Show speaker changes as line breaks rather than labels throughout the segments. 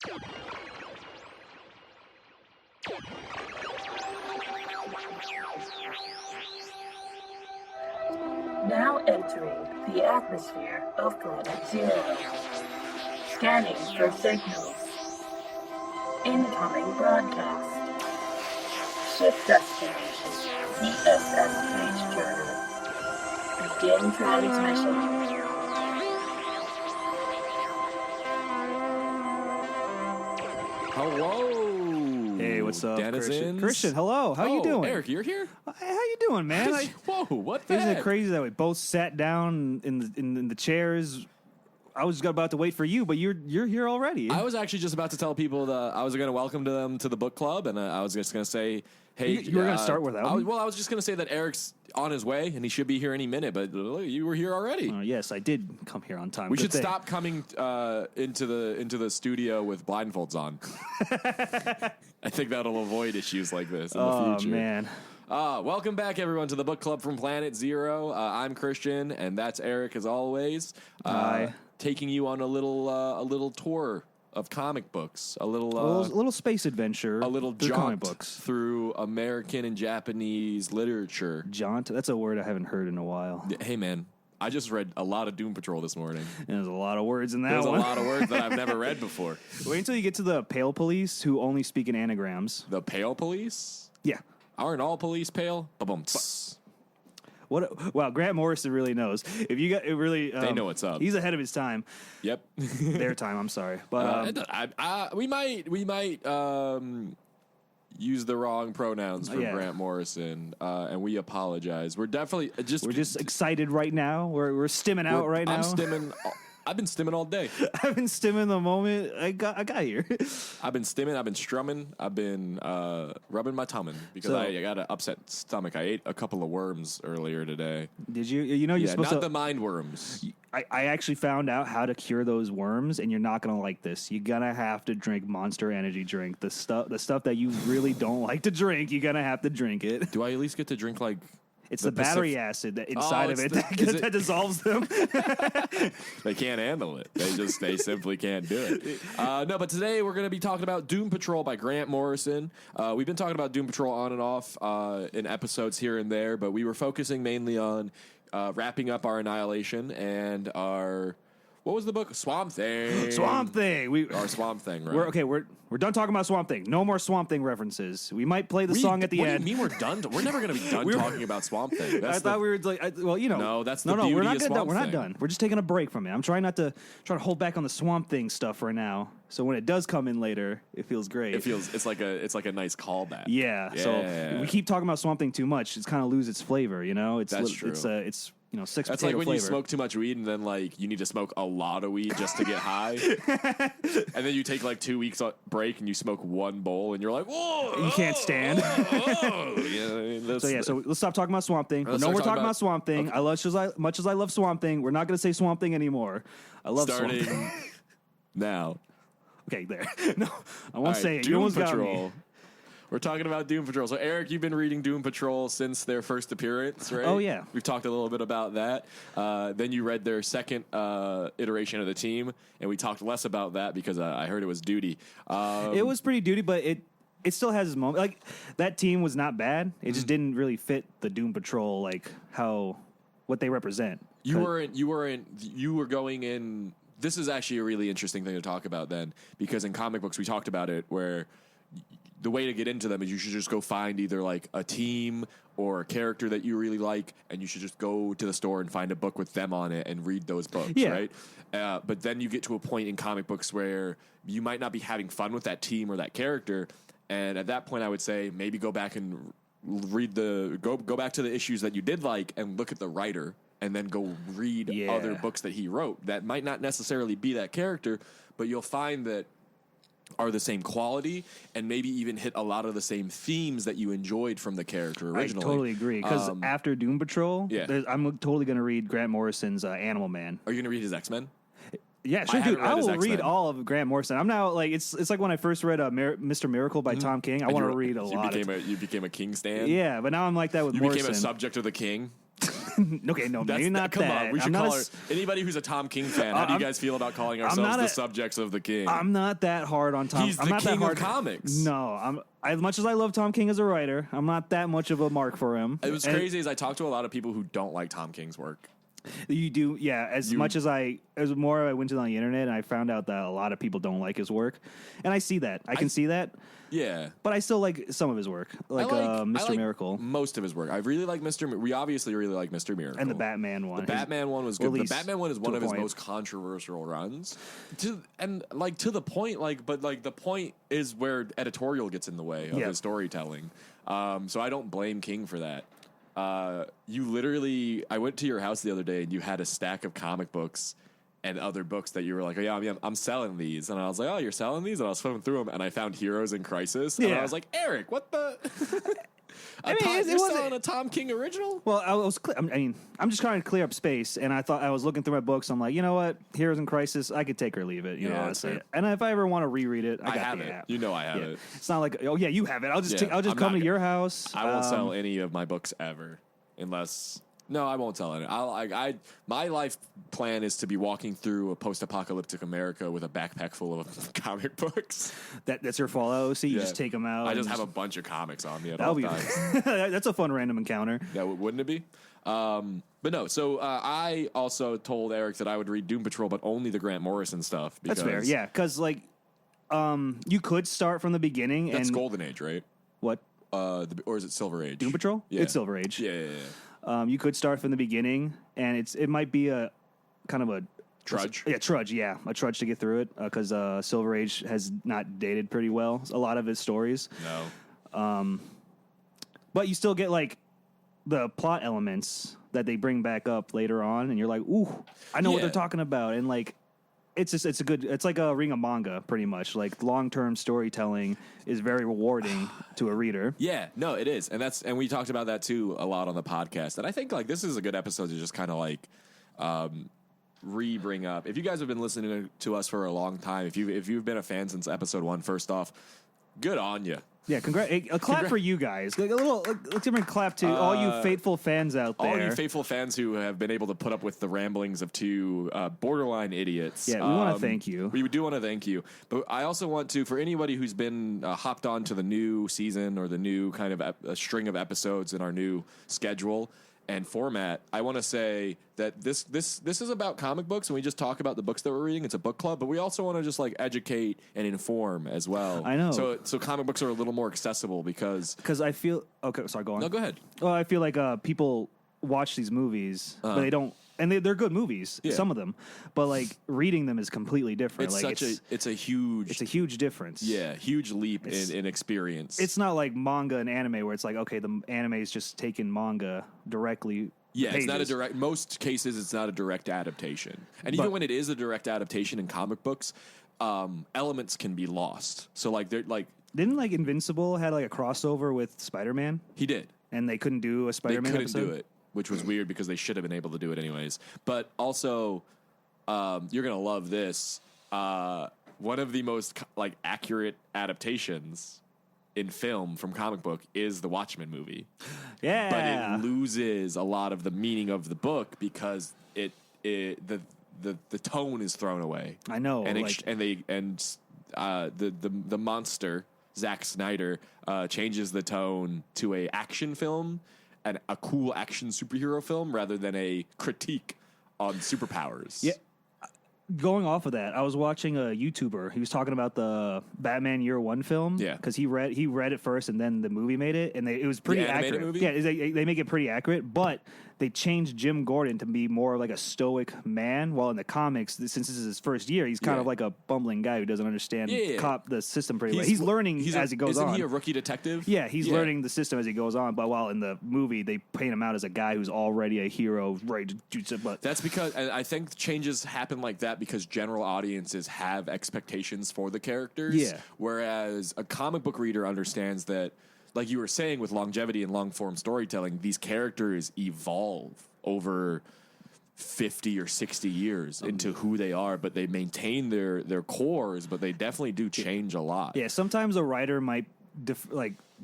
Now entering the atmosphere of Planet Zero. Scanning for signals. Incoming broadcast. Shift destination. CSS page journal. Begin transmission.
Hello.
Hey, what's up,
Denizens?
Christian, hello. How you doing?
Eric, you're here?
Hey, how you doing, man?
Whoa, what the
Isn't
heck?
it crazy that we both sat down in the chairs? I was about to wait for you, but you're here already.
I was actually just about to tell people that I was going to welcome them to the book club, and I was just going to say, hey.
You were going to start without me?
Well, I was just going to say that Eric's on his way, and he should be here any minute, but you were here already.
Yes, I did come here on time.
We should stop coming into the studio with blindfolds on. I think that'll avoid issues like this in the future.
Oh, man.
Welcome back, everyone, to the book club from Planet Zero. I'm Christian, and that's Eric, as always.
Hi.
Taking you on a little tour of comic books, a
little space adventure.
a little
through
jaunt
comic books.
through American and Japanese literature.
Jaunt. That's a word I haven't heard in a while.
Hey, man, I just read a lot of Doom Patrol this morning.
And there's a lot of words in that
There's
one.
a lot of words that I've never read before.
Wait until you get to the Pale Police, who only speak in anagrams.
The Pale Police?
Yeah.
Aren't all police pale? Ba-bum.
What? Wow, Grant Morrisson really knows. If you got it, really,
They know what's up.
He's ahead of his time.
Yep.
Their time. I'm sorry, but
we might use the wrong pronouns for
Yeah.
Grant Morrison, and we apologize. We're definitely
we're just excited right now. We're stimming out right now.
I'm stimming. I've been stimming all day.
I've been stimming the moment I got here.
I've been stimming. I've been strumming. I've been rubbing my tummy because I got an upset stomach. I ate a couple of worms earlier today.
Did you? You know you're
Yeah,
supposed
not
to.
the mind worms.
I actually found out how to cure those worms, and you're not gonna like this. You're gonna have to drink Monster Energy drink. The stuff that you really don't like to drink. You're gonna have to drink it.
Do I at least get to drink like?
It's the battery acid that inside of it that dissolves them.
They can't handle it. They simply can't do it. No, but today we're going to be talking about Doom Patrol by Grant Morrison. We've been talking about Doom Patrol on and off in episodes here and there, but we were focusing mainly on wrapping up our Annihilation and our... What was the book? Swamp Thing.
Swamp Thing.
Our Swamp Thing, right?
We're done talking about Swamp Thing. No more Swamp Thing references. We might play the song at the end.
What do you mean we're done? We're never going to be done talking about Swamp Thing.
I thought we were like,
No, that's the
no.
beauty
We're not
of Swamp
We're not
Thing.
done. We're just taking a break from it. I'm trying to hold back on the Swamp Thing stuff for now. So when it does come in later, it feels great.
It's like a nice callback.
Yeah. So if we keep talking about Swamp Thing too much, it's kind of lose its flavor. You know,
That's true.
It's six
That's
potato
like when
flavor.
you smoke too much weed and then like you need to smoke a lot of weed just to get high, and then you take like 2 weeks break and you smoke one bowl and you're like, whoa,
You can't stand.
Yeah,
So let's stop talking about Swamp Thing. But no, we're talking about Swamp Thing.
Okay.
I love much as I love Swamp Thing. We're not going to say Swamp Thing anymore. I love Swamp
starting
Thing.
now.
Okay, there. No, I won't say it. You
Doom
almost got
Patrol.
me.
We're talking about Doom Patrol. So, Eric, you've been reading Doom Patrol since their first appearance, right?
Oh, yeah.
We've talked a little bit about that. Then you read their second iteration of the team, and we talked less about that because I heard it was duty.
It was pretty duty, but it still has its moment. Like, that team was not bad. It just didn't really fit the Doom Patrol, like, what they represent.
You were going in. This is actually a really interesting thing to talk about then, because in comic books we talked about it where the way to get into them is you should just go find either like a team or a character that you really like, and you should just go to the store and find a book with them on it and read those books, right? But then you get to a point in comic books where you might not be having fun with that team or that character, and at that point I would say maybe go back and read go back to the issues that you did like and look at the writer, and then go read other books that he wrote that might not necessarily be that character, but you'll find that are the same quality and maybe even hit a lot of the same themes that you enjoed from the character originally.
I totally agree, because after Doom Patrol, I'm totally going to read Grant Morrison's Animal Man.
Are you going to read his X-Men?
Yeah, sure, dude. I will read all of Grant Morrison. I'm now like it's like when I first read Mr. Miracle by Tom King. I want to read a lot.
You became a King stan.
Yeah, but now I'm like that with Morrison.
You became a subject of the King.
Okay, no, maybe not
come
that.
on, we
I'm
should
not
call her. Anybody who's a Tom King fan, how do you guys feel about calling ourselves the subjects of the King?
I'm not that hard on Tom.
He's
I'm
the
not
king
that hard.
of comics.
No, as much as I love Tom King as a writer, I'm not that much of a mark for him.
It was crazy as I talked to a lot of people who don't like Tom King's work.
You do, yeah. As more I went to on the internet, and I found out that a lot of people don't like his work, and I see that. I can see that.
Yeah,
but I still like some of his work, like Mr. Miracle.
Most of his work, I really like Mr. We obviously really like Mr. Miracle,
and the Batman one.
The Batman one was good. The Batman one is one of his most controversial runs, to the point. But the point is where editorial gets in the way of his storytelling. So I don't blame King for that. You literally, I went to your house the other day and you had a stack of comic books and other books that you were like, oh yeah, I'm selling these. And I was like, oh, you're selling these? And I was flipping through them and I found Heroes in Crisis. And I was like, Eric, what the? You're selling a Tom King original?
Well, I'm just trying to clear up space, and I was looking through my books. I'm like, you know what, Heroes in Crisis, I could take or leave it. You know, honestly. And if I ever want to reread it, I got the app.
You know, I have it.
It's not like, oh yeah, you have it. I'll just come to your house.
I won't sell any of my books ever, unless. No, I won't tell it. My life plan is to be walking through a post-apocalyptic America with a backpack full of comic books.
That's your fallout. So you just take them out.
I just have a bunch of comics on me at
all
times.
That's a fun random encounter.
Yeah, wouldn't it be? But no. So I also told Eric that I would read Doom Patrol, but only the Grant Morrison stuff.
That's fair. Yeah, because you could start from the beginning.
That's Golden Age, right?
What?
Or is it Silver Age?
Doom Patrol?
Yeah.
It's Silver Age.
Yeah.
You could start from the beginning, and it might be a kind of a
trudge.
A trudge to get through it because Silver Age has not dated pretty well. A lot of its stories.
No.
But you still get the plot elements that they bring back up later on, and you're like, ooh, I know what they're talking about, and it's like a ring of manga, pretty much. Long-term storytelling is very rewarding to a reader.
Yeah, no, it is. And we talked about that too a lot on the podcast. And I think this is a good episode to just kind of re-bring up. If you guys have been listening to us for a long time, if you've been a fan since episode 1, first off, good on you.
Yeah, a clap for you guys. Let's give a clap to all you faithful fans out there.
All you faithful fans who have been able to put up with the ramblings of two borderline idiots.
Yeah, we want to thank you.
We do want to thank you. But I also want to, for anybody who's been hopped on to the new season or the new kind of a string of episodes in our new schedule and format, I want to say that this is about comic books, and we just talk about the books that we're reading. It's a book club, but we also want to just educate and inform as well.
I know.
So comic books are a little more accessible because
I feel okay. Sorry, go on.
No, go ahead.
Well, I feel like people watch these movies, but they don't. And they're good movies, some of them, but reading them is completely different.
It's a huge
difference.
Yeah, huge leap in experience.
It's not like manga and anime where it's okay, the anime is just taking manga directly.
Yeah, pages. It's not a direct. Most cases, it's not a direct adaptation, and even when it is a direct adaptation in comic books, elements can be lost. So they're
didn't Invincible had a crossover with Spider-Man?
He did,
and they couldn't do a Spider-Man.
They couldn't do it, which was weird because they should have been able to do it anyways. But also, you're gonna love this. One of the most accurate adaptations in film from comic book is the Watchmen movie.
Yeah,
but it loses a lot of the meaning of the book because the tone is thrown away.
I know,
and the monster Zack Snyder changes the tone to a action film and a cool action superhero film rather than a critique on superpowers.
Yeah. Going off of that, I was watching a YouTuber. He was talking about the Batman Year One film.
Yeah,
because he read it first, and then the movie made it, and it was pretty accurate.
Movie?
Yeah, they make it pretty accurate, but they changed Jim Gordon to be more like a stoic man. While in the comics, since this is his first year, he's kind of like a bumbling guy who doesn't understand the system pretty well. He's learning as he goes on.
Isn't he a rookie detective?
Yeah, he's learning the system as he goes on. But while in the movie, they paint him out as a guy who's already a hero, ready to do something. But
that's because I think changes happen like that because general audiences have expectations for the characters.
Yeah.
Whereas a comic book reader understands that, like you were saying with longevity and long form storytelling, these characters evolve over 50 or 60 years into who they are, but they maintain their cores, but they definitely do change a lot.
Yeah, sometimes a writer might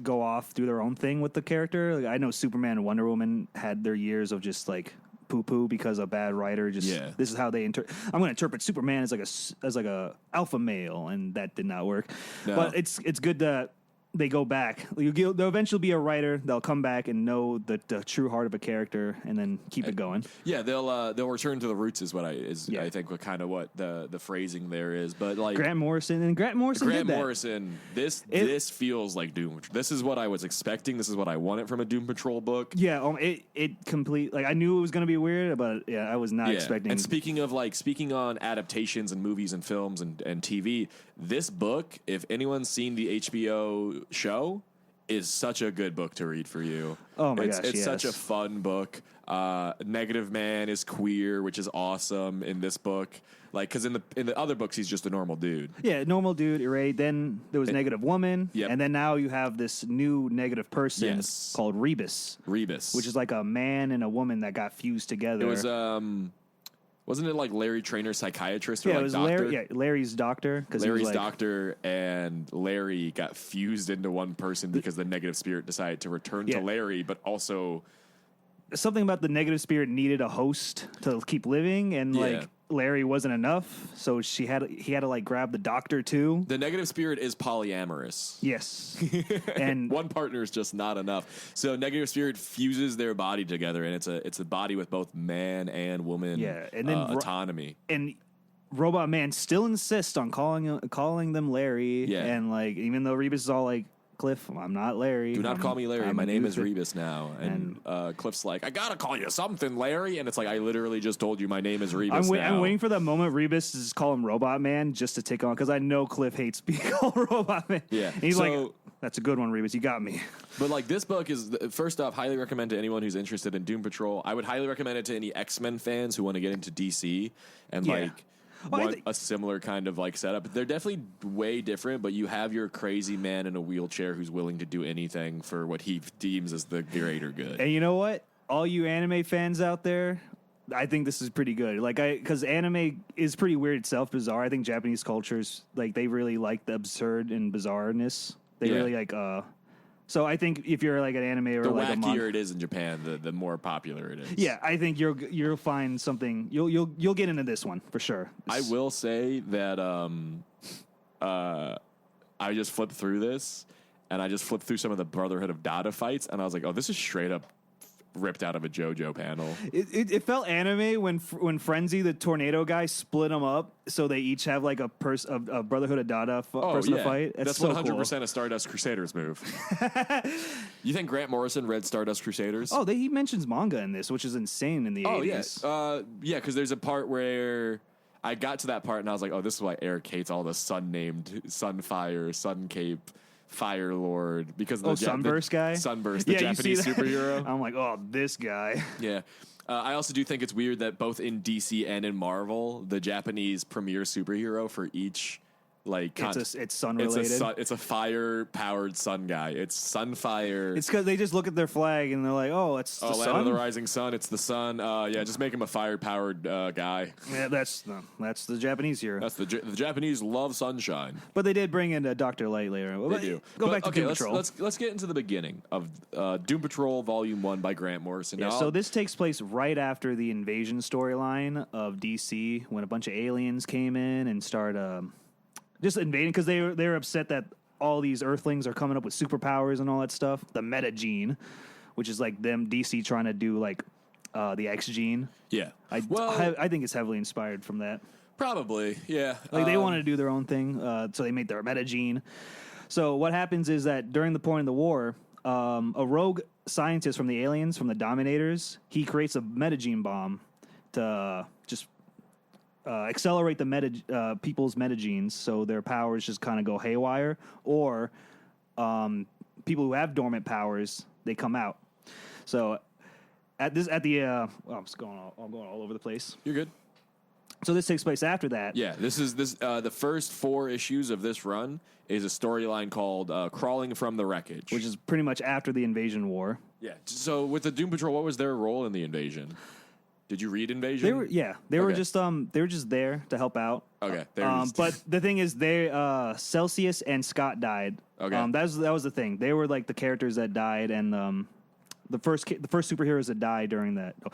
go off, do their own thing with the character. Like, I know Superman and Wonder Woman had their years of just like poo-poo because a bad writer this is how they I'm going to interpret Superman as like a alpha male, and that did not work. No. But it's good that they go back. There'll eventually be a writer. They'll come back and know the true heart of a character, and then keep it going. Yeah,
they'll return to the roots. Is what I think what the phrasing there is. But like
Grant Morrison did that.
This feels like Doom. This is what I was expecting. This is what I wanted from a Doom Patrol book.
Yeah, it complete. Like I knew it was going to be weird, but I was not expecting.
And speaking on adaptations and movies and films and TV, this book, if anyone's seen the HBO show, is such a good book to read for you.
Oh my gosh,
it's such a fun book. Negative Man is queer, which is awesome in this book. Like, because in the other books, he's just a normal dude.
Yeah, normal dude, right? Then there was Negative Woman, and then now you have this new negative person called Rebus. Which is like a man and a woman that got fused together.
It was wasn't it like Larry Trainer, psychiatrist? Or
it
like
was
doctor?
Larry's doctor.
Larry's doctor and Larry got fused into one person because the negative spirit decided to return to Larry, but also
something about the negative spirit needed a host to keep living, and like Larry wasn't enough, so he had to like grab the doctor too.
The negative spirit is polyamorous.
Yes, and
one partner is just not enough. So negative spirit fuses their body together, and it's a body with both man and woman.
Yeah, and then
autonomy.
And Robot Man still insists on calling them Larry. Yeah, and like even though Rebus is all like, Cliff, I'm not Larry.
Do not call me Larry. My name is Rebus now. And Cliff's like, I gotta call you something, Larry. And it's like, I literally just told you my name is Rebus now.
I'm waiting for that moment Rebus just call him Robot Man just to take on, because I know Cliff hates being called Robot Man.
Yeah.
And he's like, that's a good one, Rebus. You got me.
But like this book is, first off, highly recommend to anyone who's interested in Doom Patrol. I would highly recommend it to any X-Men fans who want to get into DC and a similar kind of like setup. They're definitely way different, but you have your crazy man in a wheelchair who's willing to do anything for what he deems as the greater good.
And you know what? All you anime fans out there, I think this is pretty good. Because anime is pretty weird itself, bizarre. I think Japanese cultures, like, they really like the absurd and bizarreness. They really like, so I think if you're like an anime or
the
like
wackier it is in Japan, the more popular it is.
Yeah, I think you'll find something. You'll get into this one for sure.
I will say that I just flipped through this, and I just flipped through some of the Brotherhood of Dada fights, and I was like, oh, this is straight up ripped out of a JoJo panel.
It felt anime when Frenzy, the tornado guy, split them up so they each have like a Brotherhood of Dada person to fight.
That's
so
100%
cool.
A Stardust Crusaders move. You think Grant Morrison read Stardust Crusaders?
Oh, he mentions manga in this, which is insane in the 80s.
Oh, yeah. Because there's a part where I got to that part and I was like, oh, this is why Eric hates all the sun-named Sunfire, Suncape, Fire Lord, because of the
Sunburst guy?
Sunburst, the Japanese superhero.
I'm like, oh, this guy.
Yeah. I also do think it's weird that both in DC and in Marvel, the Japanese premier superhero for each, like,
it's sun related.
It's a fire powered sun guy. It's Sunfire.
It's because they just look at their flag and they're like, oh, it's the sun.
Land of the Rising Sun. It's the sun. Just make him a fire powered guy.
Yeah, that's the Japanese hero.
That's the Japanese love sunshine.
But they did bring in Dr. Light later.
They do.
Back to Doom Patrol.
Let's get into the beginning of Doom Patrol Volume 1 by Grant Morrison.
Yeah, so this takes place right after the invasion storyline of DC, when a bunch of aliens came in and started just invading, because they were upset that all these Earthlings are coming up with superpowers and all that stuff. The meta gene, which is like them DC trying to do like the X gene.
Yeah,
I think it's heavily inspired from that.
Probably, yeah.
Like they wanted to do their own thing, so they made their meta gene. So what happens is that during the point of the war, a rogue scientist from the aliens, from the Dominators, he creates a metagene bomb to just accelerate the people's metagenes, so their powers just kind of go haywire, or people who have dormant powers, they come out. So I'm going all over the place.
You're good.
So this takes place after that.
Yeah, the first 4 issues of this run is a storyline called Crawling from the Wreckage,
which is pretty much after the invasion war.
Yeah. So with the Doom Patrol, what was their role in the invasion? Did you read Invasion?
They were just there to help out.
Okay.
But the thing is, Celsius and Scott died.
Okay.
That was the thing. They were like the characters that died, and the first superheroes that died during that. Oh,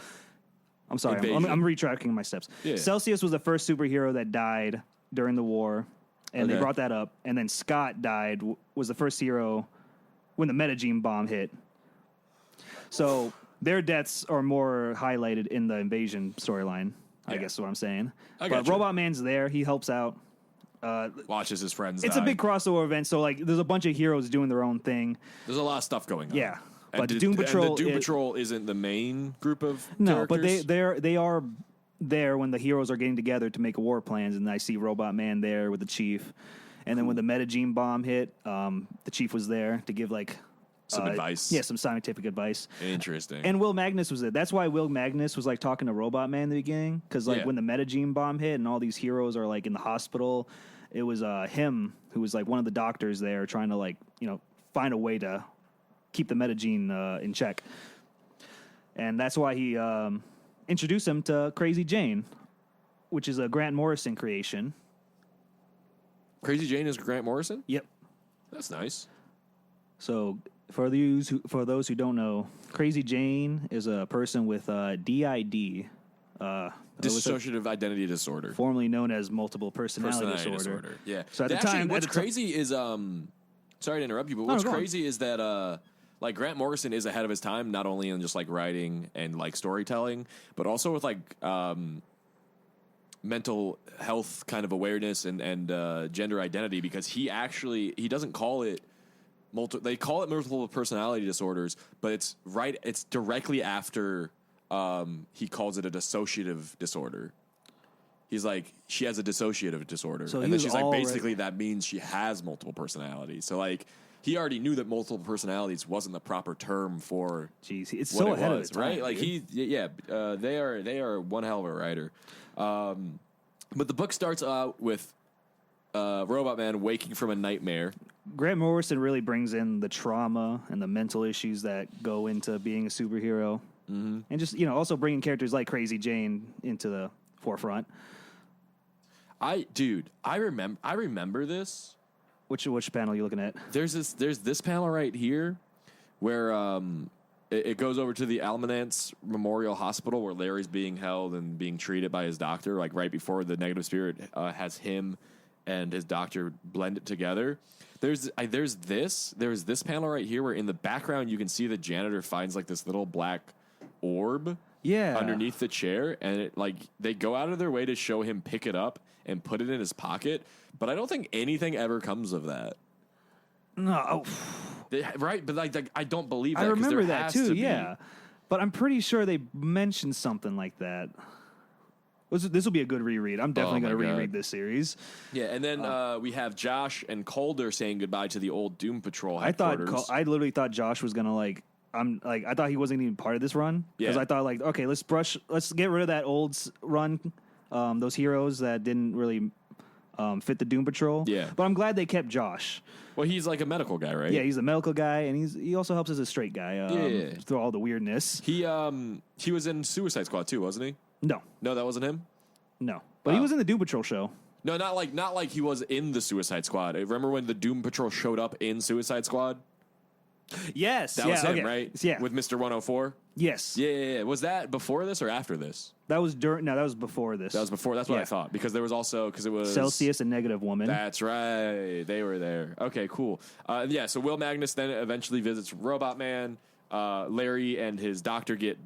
I'm sorry, I'm retracting my steps.
Yeah.
Celsius was the first superhero that died during the war, and they brought that up. And then Scott died, was the first hero when the metagene bomb hit. So their deaths are more highlighted in the Invasion storyline, I guess is what I'm saying. But Robot Man's there. He helps out.
Watches his friends
It's
die.
a big crossover event, so like there's a bunch of heroes doing their own thing.
There's a lot of stuff going on.
Yeah.
And
But Doom Patrol...
And the Doom Patrol isn't the main group of
No,
characters?
but they are there when the heroes are getting together to make war plans, and I see Robot Man there with the Chief. And then when the metagene bomb hit, the Chief was there to give like...
some advice.
Yeah, some scientific advice.
Interesting.
And Will Magnus was there. That's why Will Magnus was like talking to Robot Man in the beginning, because like when the metagene bomb hit and all these heroes are like in the hospital, it was him who was like one of the doctors there trying to like find a way to keep the metagene in check. And that's why he introduced him to Crazy Jane, which is a Grant Morrison creation.
Crazy Jane is Grant Morrison?
Yep.
That's nice.
So for those who don't know, Crazy Jane is a person with DID,
Dissociative identity disorder,
formerly known as multiple personality disorder.
Yeah.
So at the
Actually,
time,
what's crazy is sorry to interrupt you, but what's crazy is that like Grant Morrison is ahead of his time, not only in just like writing and like storytelling, but also with like mental health kind of awareness and gender identity, because he doesn't call it they call it multiple personality disorders, but it's directly after he calls it a dissociative disorder. He's like, she has a dissociative disorder.
So
and then she's like, basically that means she has multiple personalities. So like, he already knew that multiple personalities wasn't the proper term for
it's
what
so
it
ahead
was,
of its time,
right? Like
dude.
they are one hell of a writer. But the book starts out with Robot Man waking from a nightmare.
Grant Morrison really brings in the trauma and the mental issues that go into being a superhero. Mm-hmm. And just, also bringing characters like Crazy Jane into the forefront.
I remember this.
Which panel are you looking at?
There's this panel right here where it goes over to the Almanance Memorial Hospital where Larry's being held and being treated by his doctor, like right before the negative spirit has him and his doctor blended together. There's this panel right here where in the background you can see the janitor finds like this little black orb underneath the chair, and it, like they go out of their way to show him pick it up and put it in his pocket, but I don't think anything ever comes of that.
No.
Right, but like I don't believe that.
I remember
there
that
has
too,
to be.
yeah. But I'm pretty sure they mentioned something like that. This will be a good reread. I'm definitely going to reread this series.
Yeah, and then we have Josh and Calder saying goodbye to the old Doom Patrol headquarters.
I literally thought Josh was going to I thought he wasn't even part of this run, because I thought like, okay, let's get rid of that old run, those heroes that didn't really fit the Doom Patrol.
Yeah,
but I'm glad they kept Josh.
Well, he's like a medical guy, right?
Yeah, he's a medical guy, and he also helps as a straight guy through all the weirdness.
He was in Suicide Squad too, wasn't he?
No,
that wasn't him.
No, but he was in the Doom Patrol show.
No, not like he was in the Suicide Squad. Remember when the Doom Patrol showed up in Suicide Squad?
Yes,
that was him, right?
Yeah,
with Mr. 104.
Yes.
Yeah. Was that before this or after this?
That was during. No, that was before this.
That was before. That's what I thought, because there was also it was
Celsius and Negative Woman.
That's right. They were there. Okay, cool. So Will Magnus then eventually visits Robot Man. Larry and his doctor get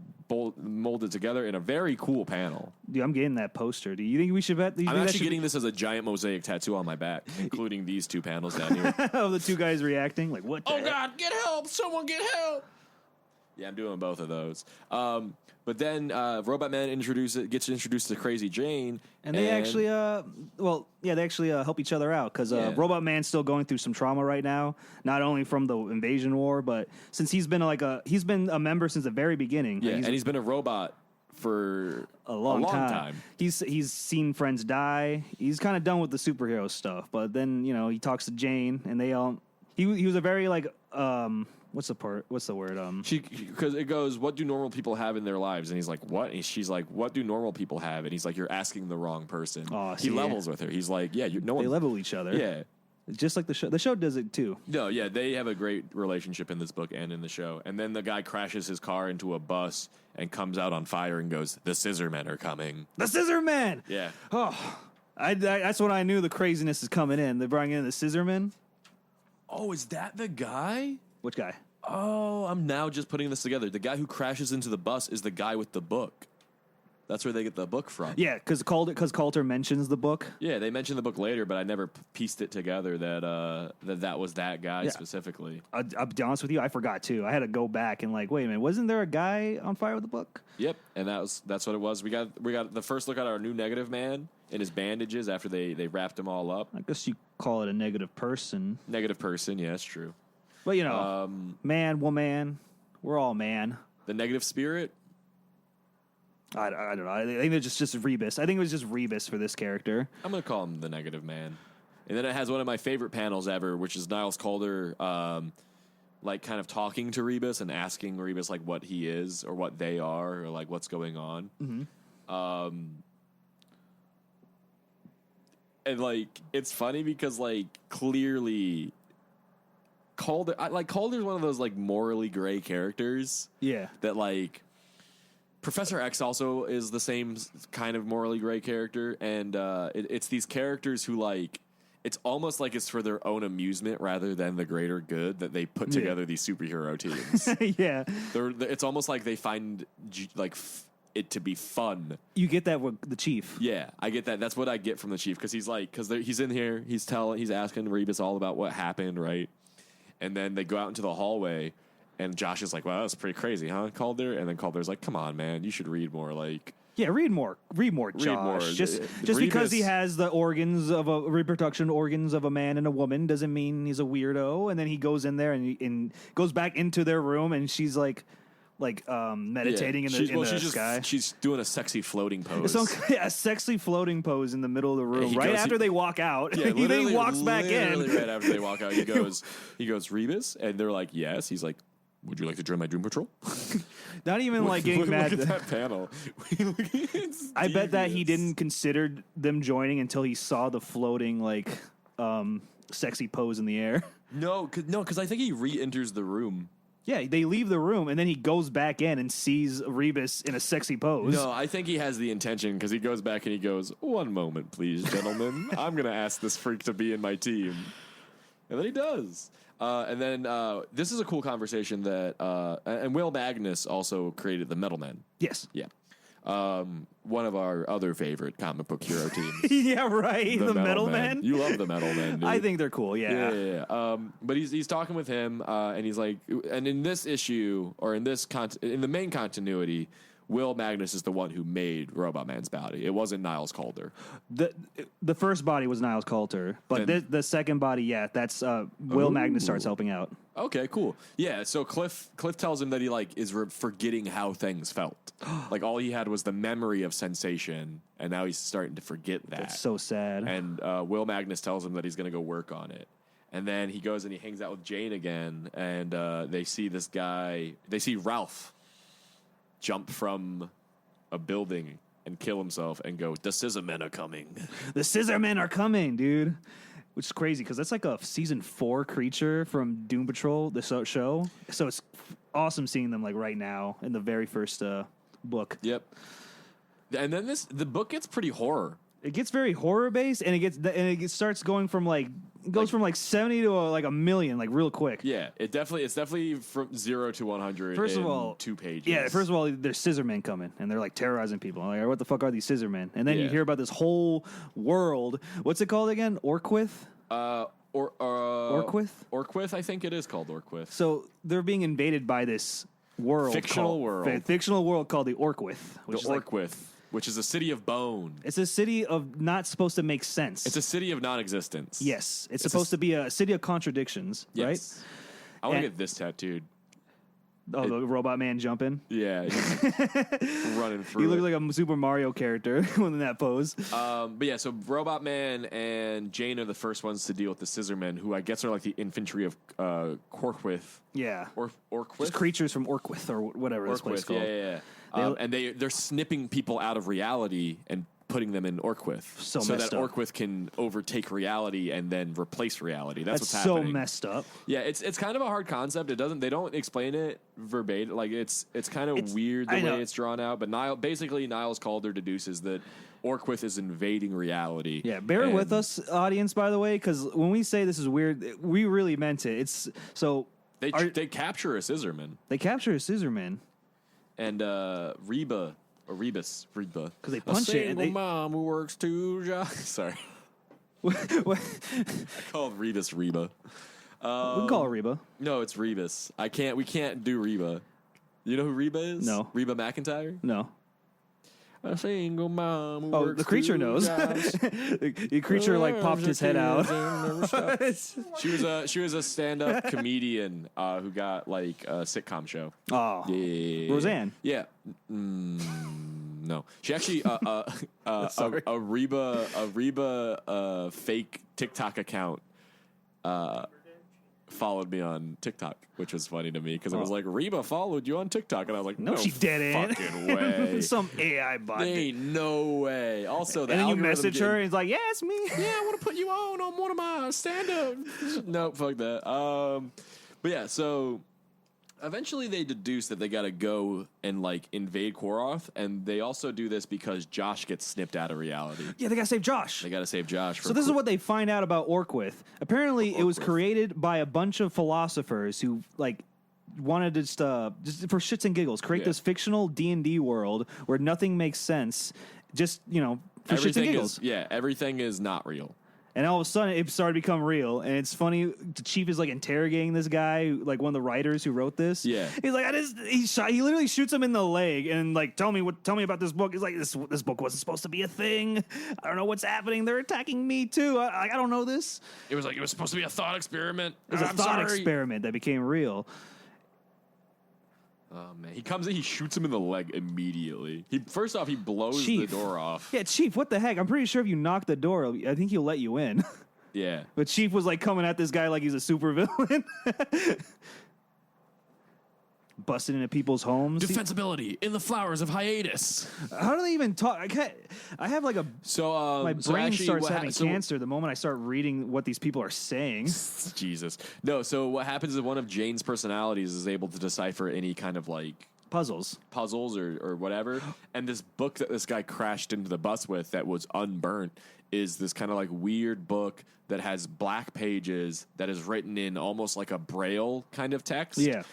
molded together in a very cool panel.
Dude, I'm getting that poster. Do you think we should bet?
I'm actually getting this as a giant mosaic tattoo on my back, including these two panels down here.
Of the two guys reacting, like, what?
Oh God, get help! Someone get help! Yeah, I'm doing both of those. But then Robot Man gets introduced to Crazy Jane,
and they actually, help each other out, because Robot Man's still going through some trauma right now, not only from the invasion war, but since he's been a member since the very beginning.
Yeah, and he's been a robot for
a long time. He's seen friends die. He's kind of done with the superhero stuff, but then he talks to Jane, and they all. He was a very What's the word?
Because it goes, what do normal people have in their lives? And he's like, what? And she's like, what do normal people have? And he's like, you're asking the wrong person.
Oh,
he levels with her. He's like, yeah, no one.
They level each other.
Yeah.
Just like the show. The show does it too.
No, yeah, they have a great relationship in this book and in the show. And then the guy crashes his car into a bus and comes out on fire and goes, the scissor men are coming.
The scissor men!
Yeah.
Oh, that's when I knew the craziness is coming in. They brought in the scissor men.
Oh, is that the guy?
Which guy?
Oh, I'm now just putting this together. The guy who crashes into the bus is the guy with the book. That's where they get the book from.
Yeah, because Coulter mentions the book.
Yeah, they mentioned the book later, but I never pieced it together that was that guy specifically.
I'll be honest with you, I forgot too. I had to go back and like, wait a minute, wasn't there a guy on fire with the book?
Yep, and that's what it was. We got the first look at our new negative man in his bandages after they wrapped him all up.
I guess you call it a negative person.
Negative person, yeah, that's true.
But you know, man, woman, we're all man.
The negative spirit.
I don't know. I think it's just Rebus. I think it was just Rebus for this character.
I'm going to call him the negative man. And then it has one of my favorite panels ever, which is Niles Calder, like kind of talking to Rebus and asking Rebus like what he is or what they are or like what's going on. Mm-hmm. And like it's funny because like clearly Calder's one of those like morally gray characters.
Yeah.
That like Professor X also is the same kind of morally gray character, and it's these characters who like it's almost like it's for their own amusement rather than the greater good that they put together these superhero teams.
Yeah,
it's almost like they find it to be fun.
You get that with the Chief.
Yeah, I get that. That's what I get from the Chief because he's in here. He's asking Rebus all about what happened, right? And then they go out into the hallway. And Josh is like, wow, that's pretty crazy, huh, Calder? And then Calder's like, come on, man, you should read more. Like,
yeah, read more, Josh. Just because he has the reproduction organs of a man and a woman doesn't mean he's a weirdo. And then he goes in there and goes back into their room, and she's like meditating in the sky.
She's doing a sexy floating pose.
A sexy floating pose in the middle of the room after they walk out.
Yeah,
then he walks back in.
Right after they walk out, he goes, Rebus, and they're like, yes. He's like, would you like to join my Doom Patrol?
Not even like getting mad.
Look at that panel.
I bet that he didn't consider them joining until he saw the floating like sexy pose in the air.
No, because I think he re-enters the room.
Yeah, they leave the room, and then he goes back in and sees Rebus in a sexy pose.
No, I think he has the intention, because he goes back and he goes, one moment, please, gentlemen. I'm going to ask this freak to be in my team. And then he does. And then this is a cool conversation that... and Will Magnus also created the Metal Men.
Yes.
Yeah. One of our other favorite comic book hero teams.
Yeah, right. The Metal Men.
You love the Metal Men, dude.
I think they're cool,
yeah. But he's talking with him, and he's like, and in this issue, or in the main continuity, Will Magnus is the one who made Robot Man's body. It wasn't Niles Calder.
The first body was Niles Calder, but the second body, that's Will Magnus starts helping out.
Okay, cool. Yeah, so Cliff tells him that he like is forgetting how things felt. Like all he had was the memory of sensation, and now he's starting to forget that.
That's so sad.
And Will Magnus tells him that he's going to go work on it. And then he goes and he hangs out with Jane again, and they see this guy. They see Ralph jump from a building and kill himself and go, the Scissor Men are coming.
The Scissor Men are coming, dude. Which is crazy because that's like a season 4 creature from Doom Patrol, the show. So it's awesome seeing them like right now in the very first book.
Yep. And then the book gets pretty horror.
It gets very horror based, and it starts going from from 70 to like a million, like real quick.
Yeah, it's definitely from 0 to 100.
First of all,
2 pages.
Yeah, first of all, there's scissor men coming, and they're like terrorizing people. I'm like, what the fuck are these scissor men? And then you hear about this whole world. What's it called again? Orquith. Orquith.
Orquith, I think it is called Orquith.
So they're being invaded by this fictional world called the Orquith.
Which is a city of bone.
It's a city of not supposed to make sense.
It's a city of non-existence.
Yes. It's supposed to be a city of contradictions, right?
I want to get this tattooed.
Oh, the robot man jumping.
Yeah, he's running through.
He looked
it.
like a Super Mario character in that pose.
But yeah, so Robot Man and Jane are the first ones to deal with the Scissormen, who I guess are like the infantry of Corkwith.
Yeah.
Orquith?
Just creatures from Orquith or whatever this place is called.
Yeah. And they're snipping people out of reality and putting them in Orquith,
So
that
messed up.
Orquith can overtake reality and then replace reality. That's what's
so
happening.
messed up.
Yeah, it's kind of a hard concept. They don't explain it verbatim. Like it's kind of weird the way it's drawn out. But Niles Calder deduces that Orquith is invading reality.
Yeah, bear with us, audience. By the way, because when we say this is weird, we really meant it. It's so
they capture a Scissorman.
They capture a Scissorman,
and Reba. Or Rebus,
because they punch it. And
mom who works 2 jobs. Sorry, I called Rebus Reba.
We can call her Reba.
No, it's Rebus. We can't do Reba. You know who Reba is?
No.
Reba McEntire?
No.
A single mom who
Oh,
works
the creature
2
knows.
jobs.
The creature like popped his head out.
She was a stand-up comedian who got like a sitcom show.
Oh,
Yeah.
Roseanne.
Yeah. No, she actually a Reba fake TikTok account followed me on TikTok, which was funny to me because it was like Reba followed you on TikTok, and I was like, no
she didn't.
Fucking way.
Some AI bot.
Ain't no way. Also,
and then you message her, and it's like, yeah, it's me.
Yeah, I want to put you on one of my stand-up. No, fuck that. But yeah, so eventually they deduce that they got to go and like invade Quoroth, and they also do this because Josh gets snipped out of reality.
Yeah, they gotta save Josh.
They got to save Josh.
So this is what they find out about Orquith. Apparently, it was created by a bunch of philosophers who like wanted to just for shits and giggles create this fictional D&D world where nothing makes sense. Just for shits and giggles.
Everything is not real.
And all of a sudden, it started to become real. And it's funny. The chief is like interrogating this guy, like one of the writers who wrote this.
Yeah,
he's like, he literally shoots him in the leg and like, tell me about this book. He's like, this book wasn't supposed to be a thing. I don't know what's happening. They're attacking me too. I don't know this.
It was supposed to be a thought experiment.
It was a thought experiment that became real.
Oh man, he comes in, he shoots him in the leg immediately. First off, he blows the door off.
Yeah, Chief, what the heck? I'm pretty sure if you knock the door, I think he'll let you in.
Yeah.
But Chief was like coming at this guy like he's a super villain. Busting into people's homes.
Defensibility in the flowers of hiatus.
How do they even talk? I have like a... my brain starts having cancer the moment I start reading what these people are saying.
Jesus. No, so what happens is one of Jane's personalities is able to decipher any kind of like...
Puzzles
or whatever. And this book that this guy crashed into the bus with that was unburnt is this kind of like weird book that has black pages that is written in almost like a Braille kind of text.
Yeah.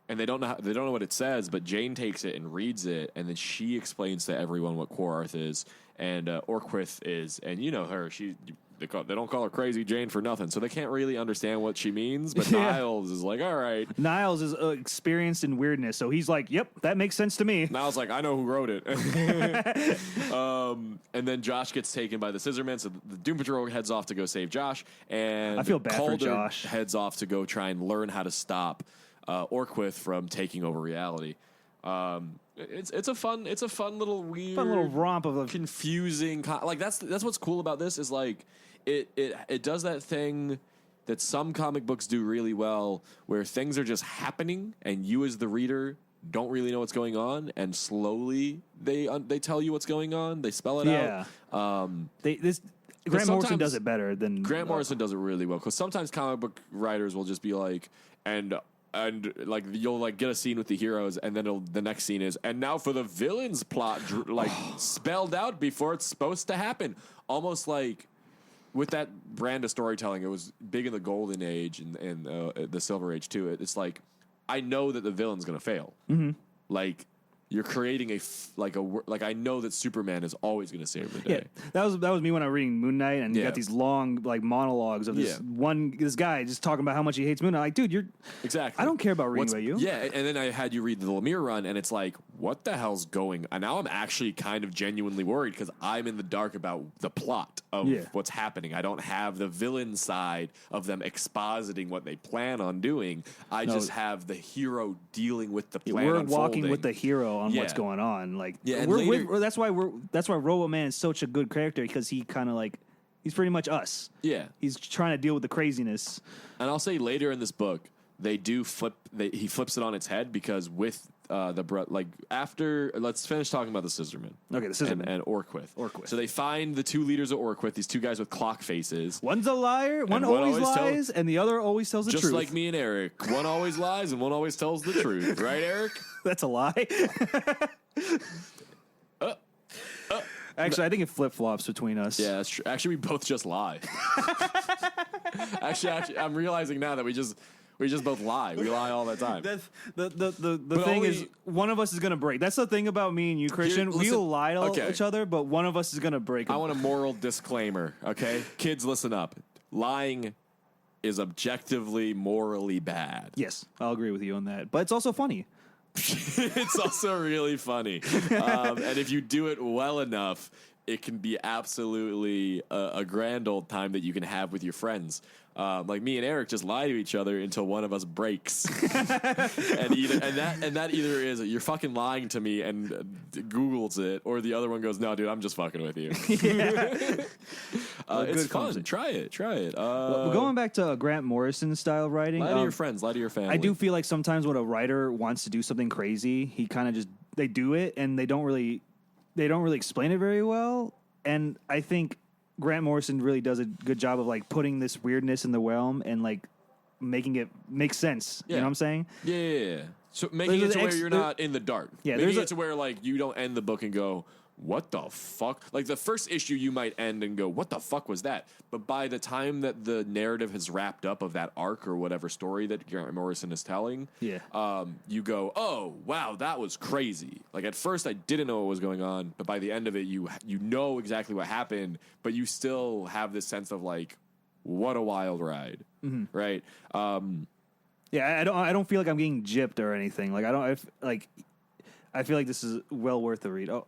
And they don't know what it says, but Jane takes it and reads it, and then she explains to everyone what Quoroth is and Orquith is, and you know her. They don't call her Crazy Jane for nothing, so they can't really understand what she means. But Niles is like, all right.
Niles is experienced in weirdness, so he's like, yep, that makes sense to me.
Niles like, I know who wrote it. And then Josh gets taken by the Scissormen, so the Doom Patrol heads off to go save Josh, and
I feel bad
Calder
for Josh.
Heads off to go try and learn how to stop Orquith from taking over reality. It's a fun little weird,
fun little romp of
confusing. Like that's what's cool about this is like it does that thing that some comic books do really well, where things are just happening and you as the reader don't really know what's going on, and slowly they tell you what's going on. They spell it out.
Grant Morrison does it better than
Grant Morrison does it really well, because sometimes comic book writers will just be like and like you'll like get a scene with the heroes, and then the next scene is, and now for the villain's plot, like spelled out before it's supposed to happen. Almost like with that brand of storytelling, it was big in the Golden Age and the Silver Age too. It's like I know that the villain's gonna fail.
Mm-hmm.
Like You're creating like I know that Superman is always going to save the day.
Yeah, that was me when I was reading Moon Knight, and you got these long like monologues of this guy just talking about how much he hates Moon Knight. Like, dude, you're
exactly.
I don't care about reading about you.
Yeah, and then I had you read the Lemire run, and it's like, what the hell's going? And now I'm actually kind of genuinely worried because I'm in the dark about the plot of what's happening. I don't have the villain side of them expositing what they plan on doing. I just have the hero dealing with the plan.
We're
unfolding.
walking with the hero on what's going on. Like,
and
that's why Robo Man is such a good character, because he kind of like he's pretty much us. Yeah, he's trying to deal with the craziness.
And I'll say later in this book, they do he flips it on its head, because with after let's finish talking about the Scissorman.
Okay, the Scissorman
and Orquith. So they find the two leaders of Orquith, these two guys with clock faces.
One's a liar, one always lies, and the other always tells the truth.
Just like me and Eric. One always lies and one always tells the truth. Right, Eric?
That's a lie. Actually, I think it flip-flops between us.
Yeah, that's true. Actually, we both just lie. actually, I'm realizing now that we just both lie. We lie all the time.
The thing is, one of us is going to break. That's the thing about me and you, Christian. We'll lie to each other, but one of us is going to break.
I want a moral disclaimer, okay? Kids, listen up. Lying is objectively morally bad.
Yes, I'll agree with you on that. But it's also funny.
It's also really funny. And if you do it well enough, it can be absolutely a grand old time that you can have with your friends. Like me and Eric just lie to each other until one of us breaks, and that either is you're fucking lying to me and Googles it, or the other one goes, no, dude, I'm just fucking with you. It's fun. Try it.
Going back to Grant Morrison style writing,
lie to your friends, lie to your family.
I do feel like sometimes when a writer wants to do something crazy, he kind of they do it and they don't really explain it very well. And I think Grant Morrison really does a good job of like putting this weirdness in the realm and like making it make sense. You know what I'm saying?
Yeah. So making it to where you're not in the dark.
Yeah,
making it to where like you don't end the book and go, what the fuck? Like the first issue you might end and go, what the fuck was that? But by the time that the narrative has wrapped up of that arc or whatever story that Grant Morrison is telling, you go, oh, wow, that was crazy. Like at first I didn't know what was going on, but by the end of it, you know exactly what happened, but you still have this sense of like, what a wild ride, right?
Yeah, I don't feel like I'm getting gypped or anything. Like I feel like this is well worth the read. Oh.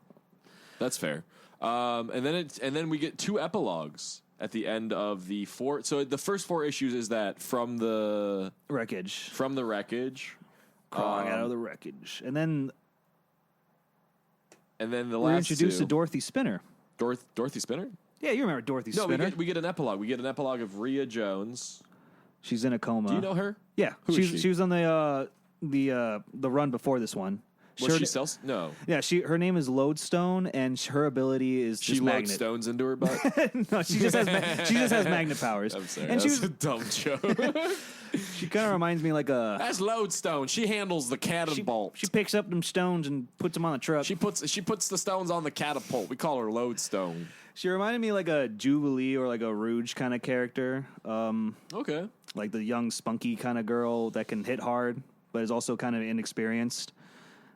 That's fair. And then we get two epilogues at the end of the four. So the first four issues is that from the
wreckage,
crawling
out of the wreckage, and then the
last
we're introduced
two,
to Dorothy Spinner.
Dorothy Spinner?
Yeah, you remember Dorothy Spinner?
No, we get an epilogue. We get an epilogue of Rhea Jones.
She's in a coma.
Do you know her?
Yeah, she was on the run before this one.
No.
Yeah, her name is Lodestone, and her ability is
she loads stones into her butt.
No, she just has magnet powers.
I'm sorry,
and
that's a dumb joke.
She kind of reminds me like a.
That's Lodestone. She handles the catapult.
She picks up them stones and puts them on the truck.
She puts the stones on the catapult. We call her Lodestone.
She reminded me like a Jubilee or like a Rouge kind of character.
Okay.
Like the young, spunky kind of girl that can hit hard, but is also kind of inexperienced.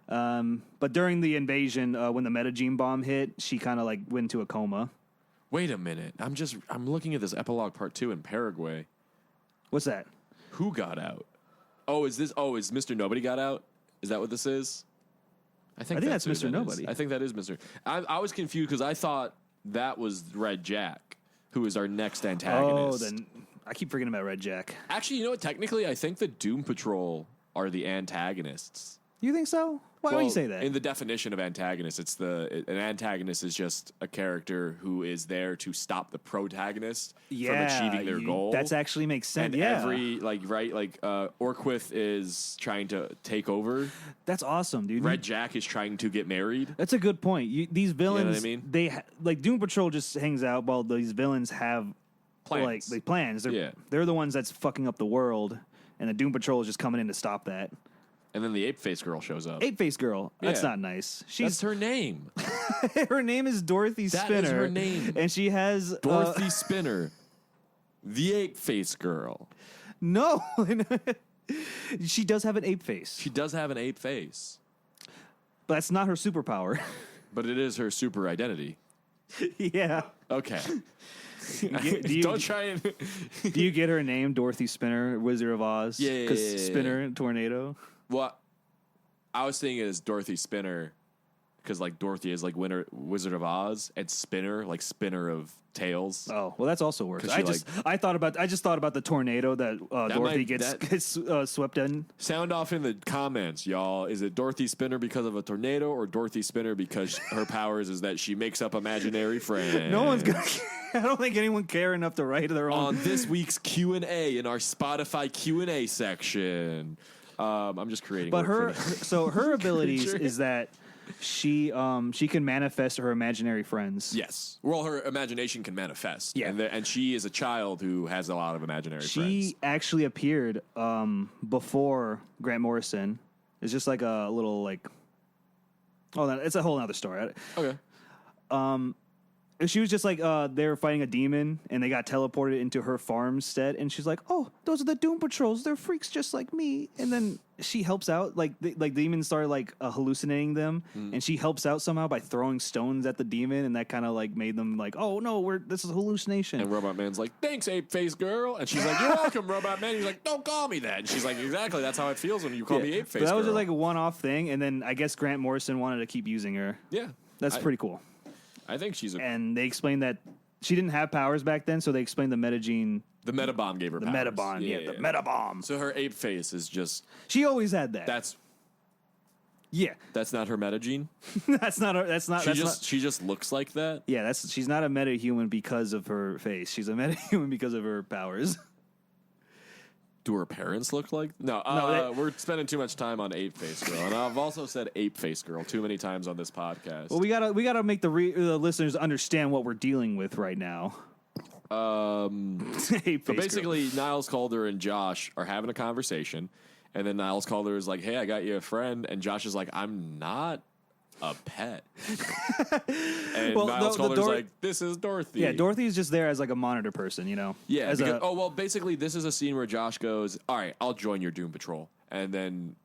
But during the invasion, when the metagene bomb hit, she kind of like went into a coma.
Wait a minute. I'm looking at this epilogue part 2 in Paraguay.
What's that?
Who got out? Is Mr. Nobody got out? Is that what this is? I think that's
Mr. Nobody.
I think that is Mr. I was confused because I thought that was Red Jack, who is our next antagonist.
Oh, then I keep forgetting about Red Jack.
Actually, you know what? Technically, I think the Doom Patrol are the antagonists.
You think so? Why would you say that?
In the definition of antagonist, an antagonist is just a character who is there to stop the protagonist from achieving their goal.
That actually makes sense.
And Orquith is trying to take over.
That's awesome, dude.
Red Jack is trying to get married.
That's a good point. These villains,
you know what I mean?
Doom Patrol just hangs out while these villains have plans. They're the ones that's fucking up the world, and the Doom Patrol is just coming in to stop that.
And then the Ape-Face Girl shows up.
Ape-Face Girl. That's not nice.
That's her name.
Her name is Dorothy Spinner.
That is her name.
And she has...
Dorothy Spinner. The Ape-Face Girl.
No. She does have an ape face.
She does have an ape face.
But that's not her superpower.
But it is her super identity.
Yeah.
Okay. Don't try and.
Do you get her name, Dorothy Spinner, Wizard of Oz?
Yeah.
Because Spinner, tornado.
Well, I was thinking it as Dorothy Spinner, because like Dorothy is like Wizard of Oz, and Spinner like spinner of tales.
Oh, well, that's also worse.
'Cause
I
she,
just thought about the tornado that Dorothy gets swept in.
Sound off in the comments, y'all. Is it Dorothy Spinner because of a tornado, or Dorothy Spinner because her powers is that she makes up imaginary friends?
No one's gonna. I don't think anyone care enough to write their own.
On this week's Q&A in our Spotify Q&A section. I'm just creating.
But
work
so her abilities is that she can manifest her imaginary friends.
yes. Well, her imagination can manifest.
Yeah.
And she is a child who has a lot of imaginary friends.
She actually appeared before Grant Morrison. It's just like a little like. Oh, it's a whole other story.
Okay.
She was just like they were fighting a demon and they got teleported into her farmstead, and she's like, "Oh, those are the Doom Patrols. They're freaks just like me." And then she helps out, like demons started like hallucinating them, and she helps out somehow by throwing stones at the demon, and that kind of like made them like, "Oh no, this is a hallucination."
And Robot Man's like, "Thanks, ape face girl," and she's like, "You're welcome, Robot Man." He's like, "Don't call me that." And she's like, "Exactly, that's how it feels when you call me ape face."
But that
girl.
was just like a one-off thing, and then I guess Grant Morrison wanted to keep using her.
Yeah,
That's pretty cool.
I think she's
And they explained that she didn't have powers back then, so they explained the metagene.
the Metabomb gave her
The
powers.
Metabomb, the Metabomb.
So her ape face is just
She always had that.
that's not her metagene. She just looks like that.
Yeah, she's not a metahuman because of her face. She's a metahuman because of her powers.
Do her parents look like? No, we're spending too much time on ape face girl, and I've also said ape face girl too many times on this podcast.
Well, we gotta make the listeners understand what we're dealing with right now. Ape
So
face
basically, Niles Calder and Josh are having a conversation, and then Niles Calder is like, "Hey, I got you a friend," and Josh is like, "I'm not a pet." And
Well,
Niles
the
Calder's like, "This is Dorothy."
Yeah, Dorothy's just there as like a monitor person, you know.
Yeah. Basically, this is a scene where Josh goes, "All right, I'll join your Doom Patrol," and then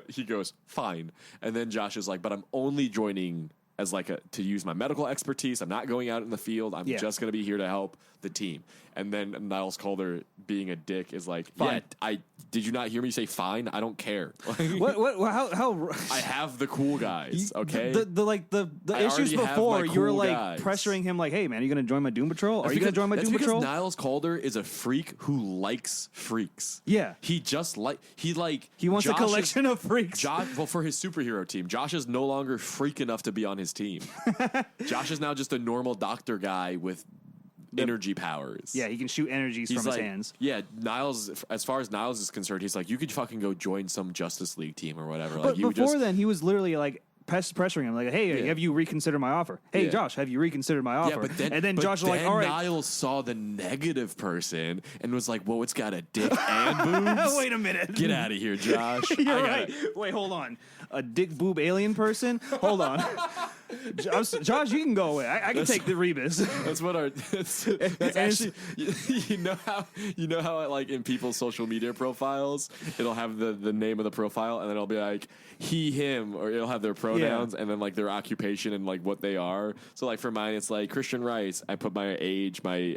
he goes, "Fine," and then Josh is like, "But I'm only joining as like to use my medical expertise. I'm not going out in the field. I'm just going to be here to help the team." And then Niles Calder, being a dick, is like,
Fine.
"Yeah, did you not hear me say fine? I don't care.
How
I have the cool guys, okay?"
The
I
issues
already have
before
my
you were
cool
like
guys.
pressuring him like, "Hey man, are you gonna join my Doom Patrol? Are you
Because-
gonna join my
that's
Doom
because
Patrol?"
Niles Calder is a freak who likes freaks.
Yeah.
He just he
wants
Josh
a collection of freaks.
For his superhero team, Josh is no longer freak enough to be on his team. Josh is now just a normal doctor guy with energy powers.
Yeah, he can shoot energies from his hands.
Yeah, Niles. As far as Niles is concerned, he's like, you could fucking go join some Justice League team or whatever.
But
Like you
before then, he was literally like pressuring him, like, "Hey,
Yeah.
have you reconsidered my offer? Hey,
Yeah.
Josh, have you reconsidered my offer?"
and
then Josh was like, "All right."
Niles saw the negative person and was like, "Whoa, it's got a dick and boobs."
Wait a minute.
Get out of here, Josh.
You're right. Wait, hold on. A dick boob alien person? Hold on. Josh, you can go away. I can take the rebus.
That's what our. That's actually. You know how like in people's social media profiles, it'll have the name of the profile, and then it'll be like he, him, or it'll have their pronouns, and then like their occupation and like what they are. So like for mine, it's like Christian Rice. I put my age, my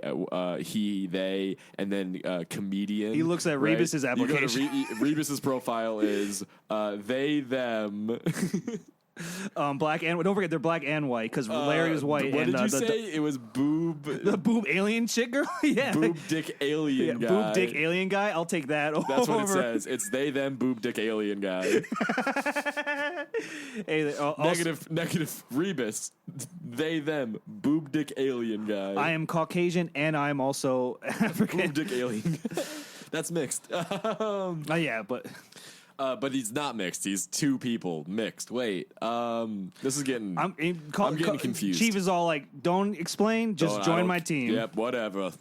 he, they, and then comedian.
He looks at Rebus's application.
You go to Rebus's profile is they, them.
Black and don't forget they're black and white because Larry is white.
What
and,
did you say? It was boob.
The boob alien chick girl. Yeah,
Boob dick alien guy.
Boob dick alien guy. I'll take that.
That's what it says. It's they, them, boob dick alien guy.
Hey,
Negative Rebus. They, them, boob dick alien guy.
I am Caucasian and I'm also African.
Boob dick alien. That's mixed.
Yeah,
but he's not mixed. He's two people mixed. Wait, this is getting. I'm getting confused.
Chief is all like, "Don't explain. Just join my team."
Yep, whatever.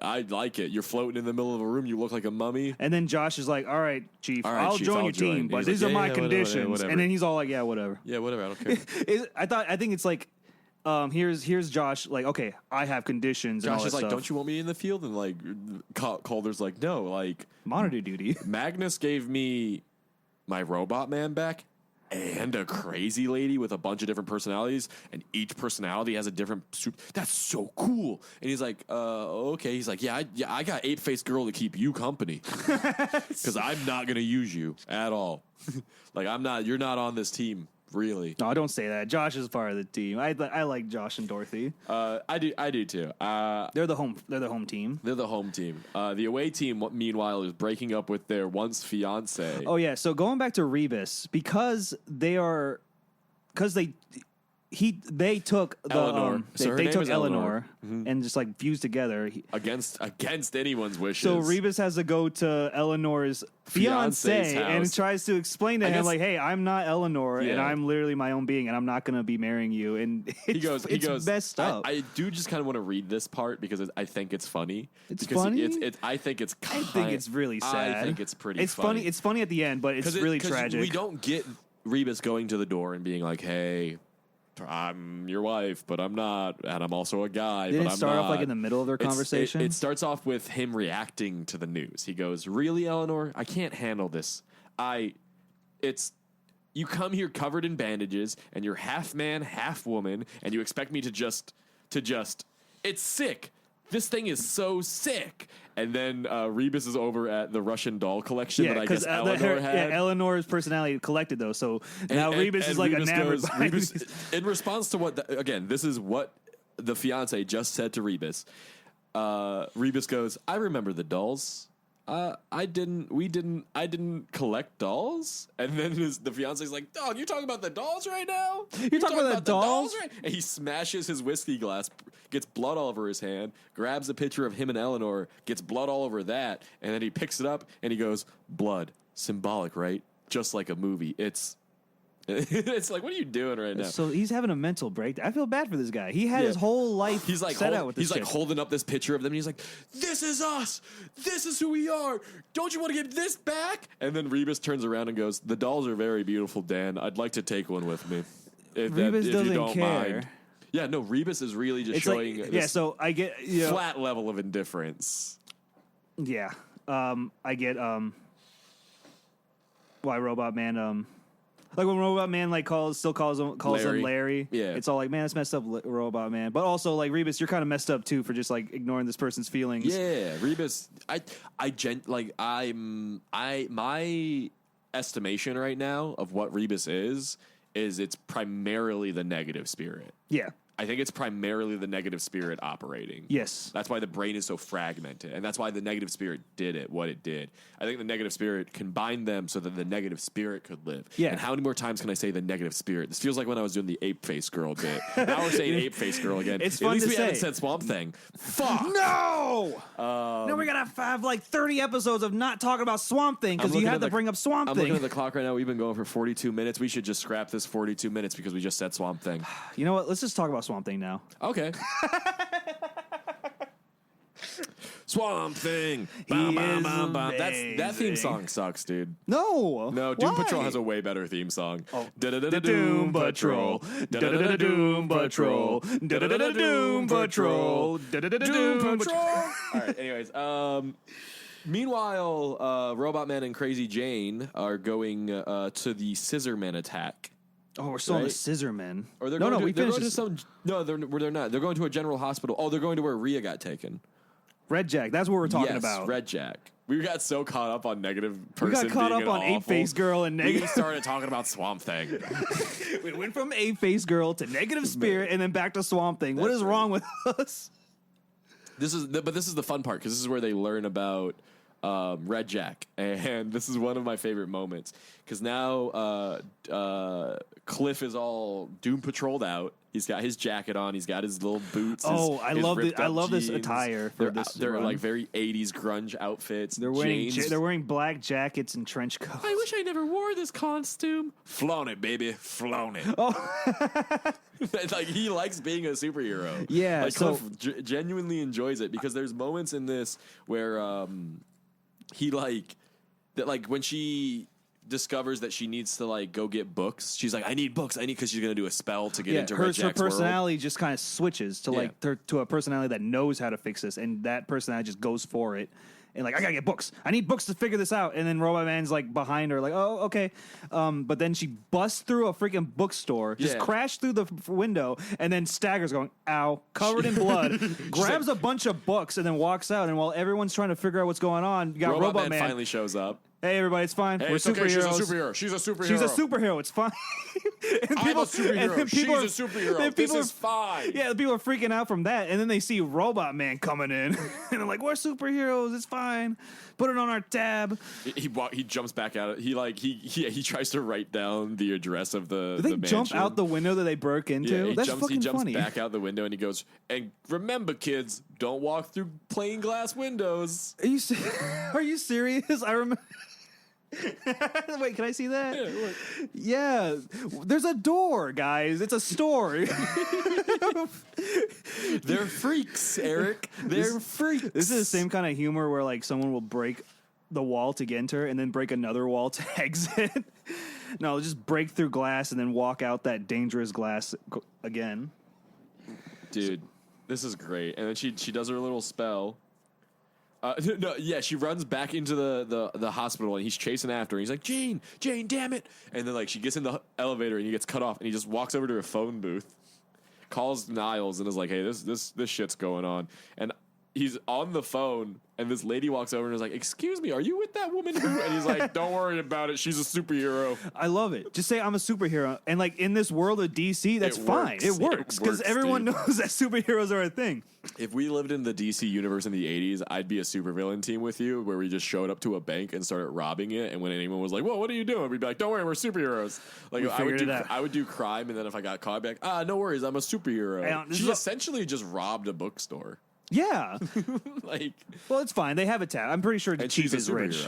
I like it. You're floating in the middle of a room. You look like a mummy.
And then Josh is like, "All right, Chief,
All right,
I'll
Chief,
join
I'll
your team,
join."
but
He's
these
like,
are
"Yeah,
my
yeah,
conditions."
whatever.
And then he's all like, "Yeah, whatever."
Yeah, whatever. I don't care.
I think it's like, here's Josh. Like, okay, I have conditions.
Josh
and all
is
that
like,
stuff.
"Don't you want me in the field?" And like, Calder's like, "No, like
monitor duty?"
Magnus gave me my robot man back, and a crazy lady with a bunch of different personalities, and each personality has a different that's so cool. And he's like, okay. He's like, yeah, I got ape-faced girl to keep you company because I'm not gonna use you at all. Like, you're not on this team, really.
No, don't say that. Josh is part of the team. I like Josh and Dorothy.
I do too.
They're the home team.
They're the home team. The away team, meanwhile, is breaking up with their once fiance.
Oh yeah. So going back to Rebus, because they took the
Eleanor. So her
they
name
took
is
Eleanor and just like fused together.
Against anyone's wishes.
So Rebus has to go to Eleanor's fiance and tries to explain to him like, "Hey, I'm not Eleanor, and I'm literally my own being, and I'm not going to be marrying you." And he goes, messed up.
I do just kind of want to read this part because I think it's funny.
It's funny.
I think it's
really sad.
I think it's pretty.
It's funny. It's funny at the end, but it's really tragic.
We don't get Rebus going to the door and being like, "Hey, I'm your wife, but I'm not, and I'm also a guy."
Did
but
it
I'm
start
not.
off like in the middle of their conversation?
It starts off with him reacting to the news. He goes, "Really, Eleanor? I can't handle this. You come here covered in bandages, and you're half man, half woman, and you expect me to just. It's sick. This thing is so sick." And then Rebus is over at the Russian doll collection that I guess Eleanor had.
Yeah, Eleanor's personality collected those. So now Rebus is like enamored by
Rebus, in response to again, this is what the fiance just said to Rebus. Rebus goes, "I remember the dolls. I didn't collect dolls." And then the fiance's like, "Dog, you're talking about the dolls right now?
You're talking about the dolls?"
Right? And he smashes his whiskey glass, gets blood all over his hand, grabs a picture of him and Eleanor, gets blood all over that, and then he picks it up and he goes, "Blood, symbolic, right? Just like a movie. It's like, what are you doing right now?"
So he's having a mental break. I feel bad for this guy. He had his whole life set out with this
He's like holding up this picture of them, and he's like, "This is us. This is who we are. Don't you want to get this back?" And then Rebus turns around and goes, "The dolls are very beautiful, Dan. I'd like to take one with me.
Rebus doesn't
you don't
care.
mind." Yeah, no, Rebus is really just showing this
so I get
flat level of indifference.
Yeah. I get why Robot Man like when Robot Man like calls him Larry.
Yeah.
It's all like, "Man, that's messed up, Robot Man." But also like, Rebus, you're kind of messed up too for just like ignoring this person's feelings.
Yeah, Rebus. My estimation right now of what Rebus is it's primarily the negative spirit.
Yeah.
I think it's primarily the negative spirit operating.
Yes.
That's why the brain is so fragmented, and that's why the negative spirit did what it did. I think the negative spirit combined them so that the negative spirit could live.
Yeah.
And how many more times can I say the negative spirit? This feels like when I was doing the ape-face girl bit. Now we're saying ape-face girl again.
It's
At
fun
least
to
we
say.
haven't said Swamp Thing. Fuck!
No! No, we're going to have like 30 episodes of not talking about Swamp Thing because you had to bring up Swamp
I'm
Thing.
looking at the clock right now. We've been going for 42 minutes. We should just scrap this 42 minutes because we just said Swamp Thing.
You know what? Let's just talk about Swamp Thing now.
Okay. Swamp Thing. That theme song sucks, dude.
No.
No, Doom
Why?
Patrol has a way better theme song.
Doom Patrol. Doom Patrol. Doom Patrol.
Doom Patrol. All right, anyways, meanwhile, Robot Man and Crazy Jane are going to the Scissorman attack.
Oh, we're still on the Scissormen.
Or they're
no,
going
no,
to,
we
they're
finished
going to
this.
some. No, they're not. They're going to a general hospital. Oh, they're going to where Rhea got taken.
Red Jack. That's what we're talking
Yes,
about.
Red Jack. We got so caught up on negative person.
We got caught
being
up on
awful.
Ape-Face Girl and
We
negative.
started talking about Swamp Thing.
We went from Ape-Face Girl to Negative Spirit and then back to Swamp Thing. What is wrong with us?
This is the fun part because this is where they learn about Red Jack, and this is one of my favorite moments because now Cliff is all Doom Patrolled out. He's got his jacket on. He's got his little boots.
I love this
jeans.
attire for this.
They're
run.
like very 80s grunge outfits.
They're wearing black jackets and trench coats.
I wish I never wore this costume. Flown it, baby. Flown it.
Oh.
Like he likes being a superhero.
Yeah,
like
so-
Cliff genuinely enjoys it because there's moments in this where he when she discovers that she needs to go get books. She's like, I need books. Because she's gonna do a spell to get into Red
her
Jack's
personality just kind of switches to to a personality that knows how to fix this, and that personality just goes for it. And like, I gotta get books. I need books to figure this out. And then Robot Man's like behind her, like, oh, okay. But then she busts through a freaking bookstore, just crashed through the window, and then staggers, going, ow, covered in blood, grabs a bunch of books, and then walks out. And while everyone's trying to figure out what's going on, you got Robot Man
finally shows up.
Hey, everybody, it's fine.
Hey,
We're
it's
superheroes.
okay. She's a superhero.
She's a superhero. It's fine.
I'm a superhero. She's a superhero. This is fine.
Yeah, the people are freaking out from that, and then they see Robot Man coming in, and they're like, "We're superheroes. It's fine. Put it on our tab."
He jumps back out. He tries to write down the address of the.
Do they
the
jump
mansion.
out the window that they broke into?
Yeah,
That's
he
fucking
jumps
funny.
back out the window and he goes, and remember, kids, don't walk through plain glass windows.
Are you serious? I remember. Wait, can I see that?
Yeah,
Yeah, there's a door, guys. It's a store.
They're freaks, Eric. They're freaks.
This is the same kind of humor where like someone will break the wall to enter and then break another wall to exit. No, they'll just break through glass and then walk out that dangerous glass again.
Dude, this is great. And then she does her little spell. She runs back into the hospital and he's chasing after her. He's like, Jane, damn it. And then like she gets in the elevator and he gets cut off and he just walks over to a phone booth, calls Niles and is like, hey, this shit's going on. And he's on the phone and this lady walks over and is like, excuse me, are you with that woman who? And he's like, don't worry about it. She's a superhero.
I love it. Just say I'm a superhero. And like in this world of DC, that's fine. It works because everyone knows that superheroes are a thing.
If we lived in the DC universe in the 80s, I'd be a supervillain team with you where we just showed up to a bank and started robbing it. And when anyone was like, whoa, what are you doing? We'd be like, don't worry, we're superheroes. Like I would do crime. And then if I got caught, I'd be like, no worries, I'm a superhero. She essentially just robbed a bookstore.
Yeah. Well, it's fine. They have a tab. I'm pretty sure the chief is rich.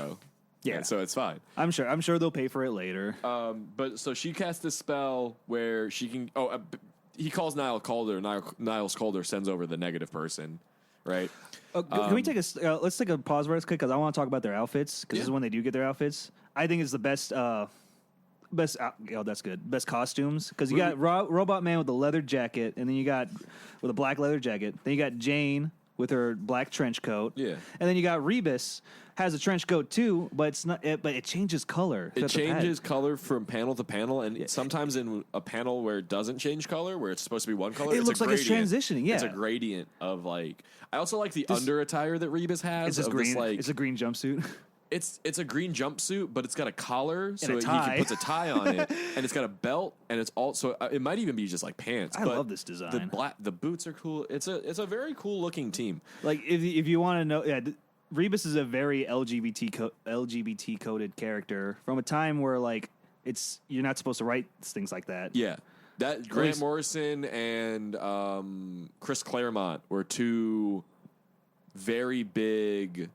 Yeah.
And so it's fine.
I'm sure they'll pay for it later.
But so she casts this spell where she can. He calls Niles Calder. Niles Calder sends over the negative person, right?
Can we take let's take a pause real quick because I want to talk about their outfits because this is when they do get their outfits. I think it's the best. That's good. Best costumes because you got Robot Man with the leather jacket, and then you got with a black leather jacket. Then you got Jane with her black trench coat.
Yeah,
and then you got Rebus has a trench coat too, but it's not. But it changes color.
It changes color from panel to panel, and sometimes in a panel where it doesn't change color, where it's supposed to be one color,
it looks like it's transitioning. Yeah,
it's a gradient of like. I also like the under attire that Rebus has.
It's green. It's a green jumpsuit.
It's a green jumpsuit, but it's got a collar, so he can put a tie on it, and it's got a belt, and it's also it might even be just like pants.
I love this design.
The boots are cool. It's a very cool looking team.
Like if you want to know, Rebus is a very LGBT coded character from a time where like you're not supposed to write things like that.
Yeah, that Grant Morrison and Chris Claremont were two very big.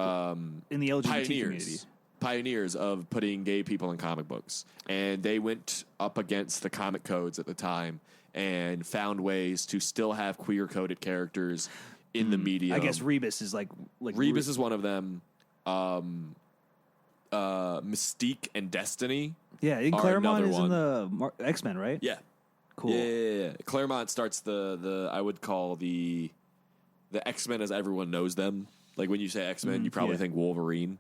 In the LGBT
pioneers of putting gay people in comic books, and they went up against the comic codes at the time and found ways to still have queer coded characters in the media.
I guess Rebus is like
Rebus is one of them. Mystique and Destiny.
Yeah, Claremont is in the X-Men, right?
Yeah,
cool.
Yeah. Claremont starts the I would call the X-Men as everyone knows them. Like when you say X-Men, you probably think Wolverine.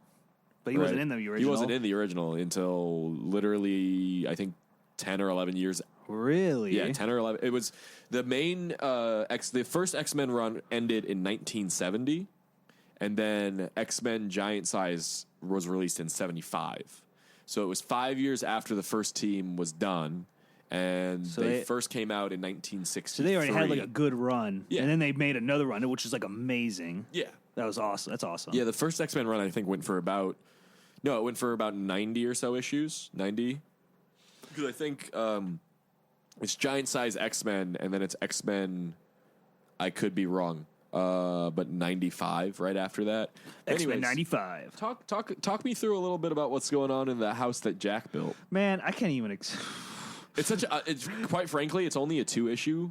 But he wasn't in the original.
He wasn't in the original until literally, I think, 10 or 11 years.
Really?
Yeah, 10 or 11. It was the main the first X-Men run ended in 1970, and then X-Men Giant Size was released in 75. So it was 5 years after the first team was done. And they first came out in 1963.
So they already had like a good run.
Yeah.
And then they made another run, which is like amazing.
Yeah.
That was awesome. That's awesome.
Yeah, the first X-Men run, I think, went for about 90 or so issues. 90. Because I think it's Giant Size X-Men, and then it's X-Men, I could be wrong, but 95 right after that.
X-Men
Anyways,
95.
Talk me through a little bit about what's going on in the house that Jack built.
Man, I can't even...
It's such a, it's quite frankly, it's only a 2-issue.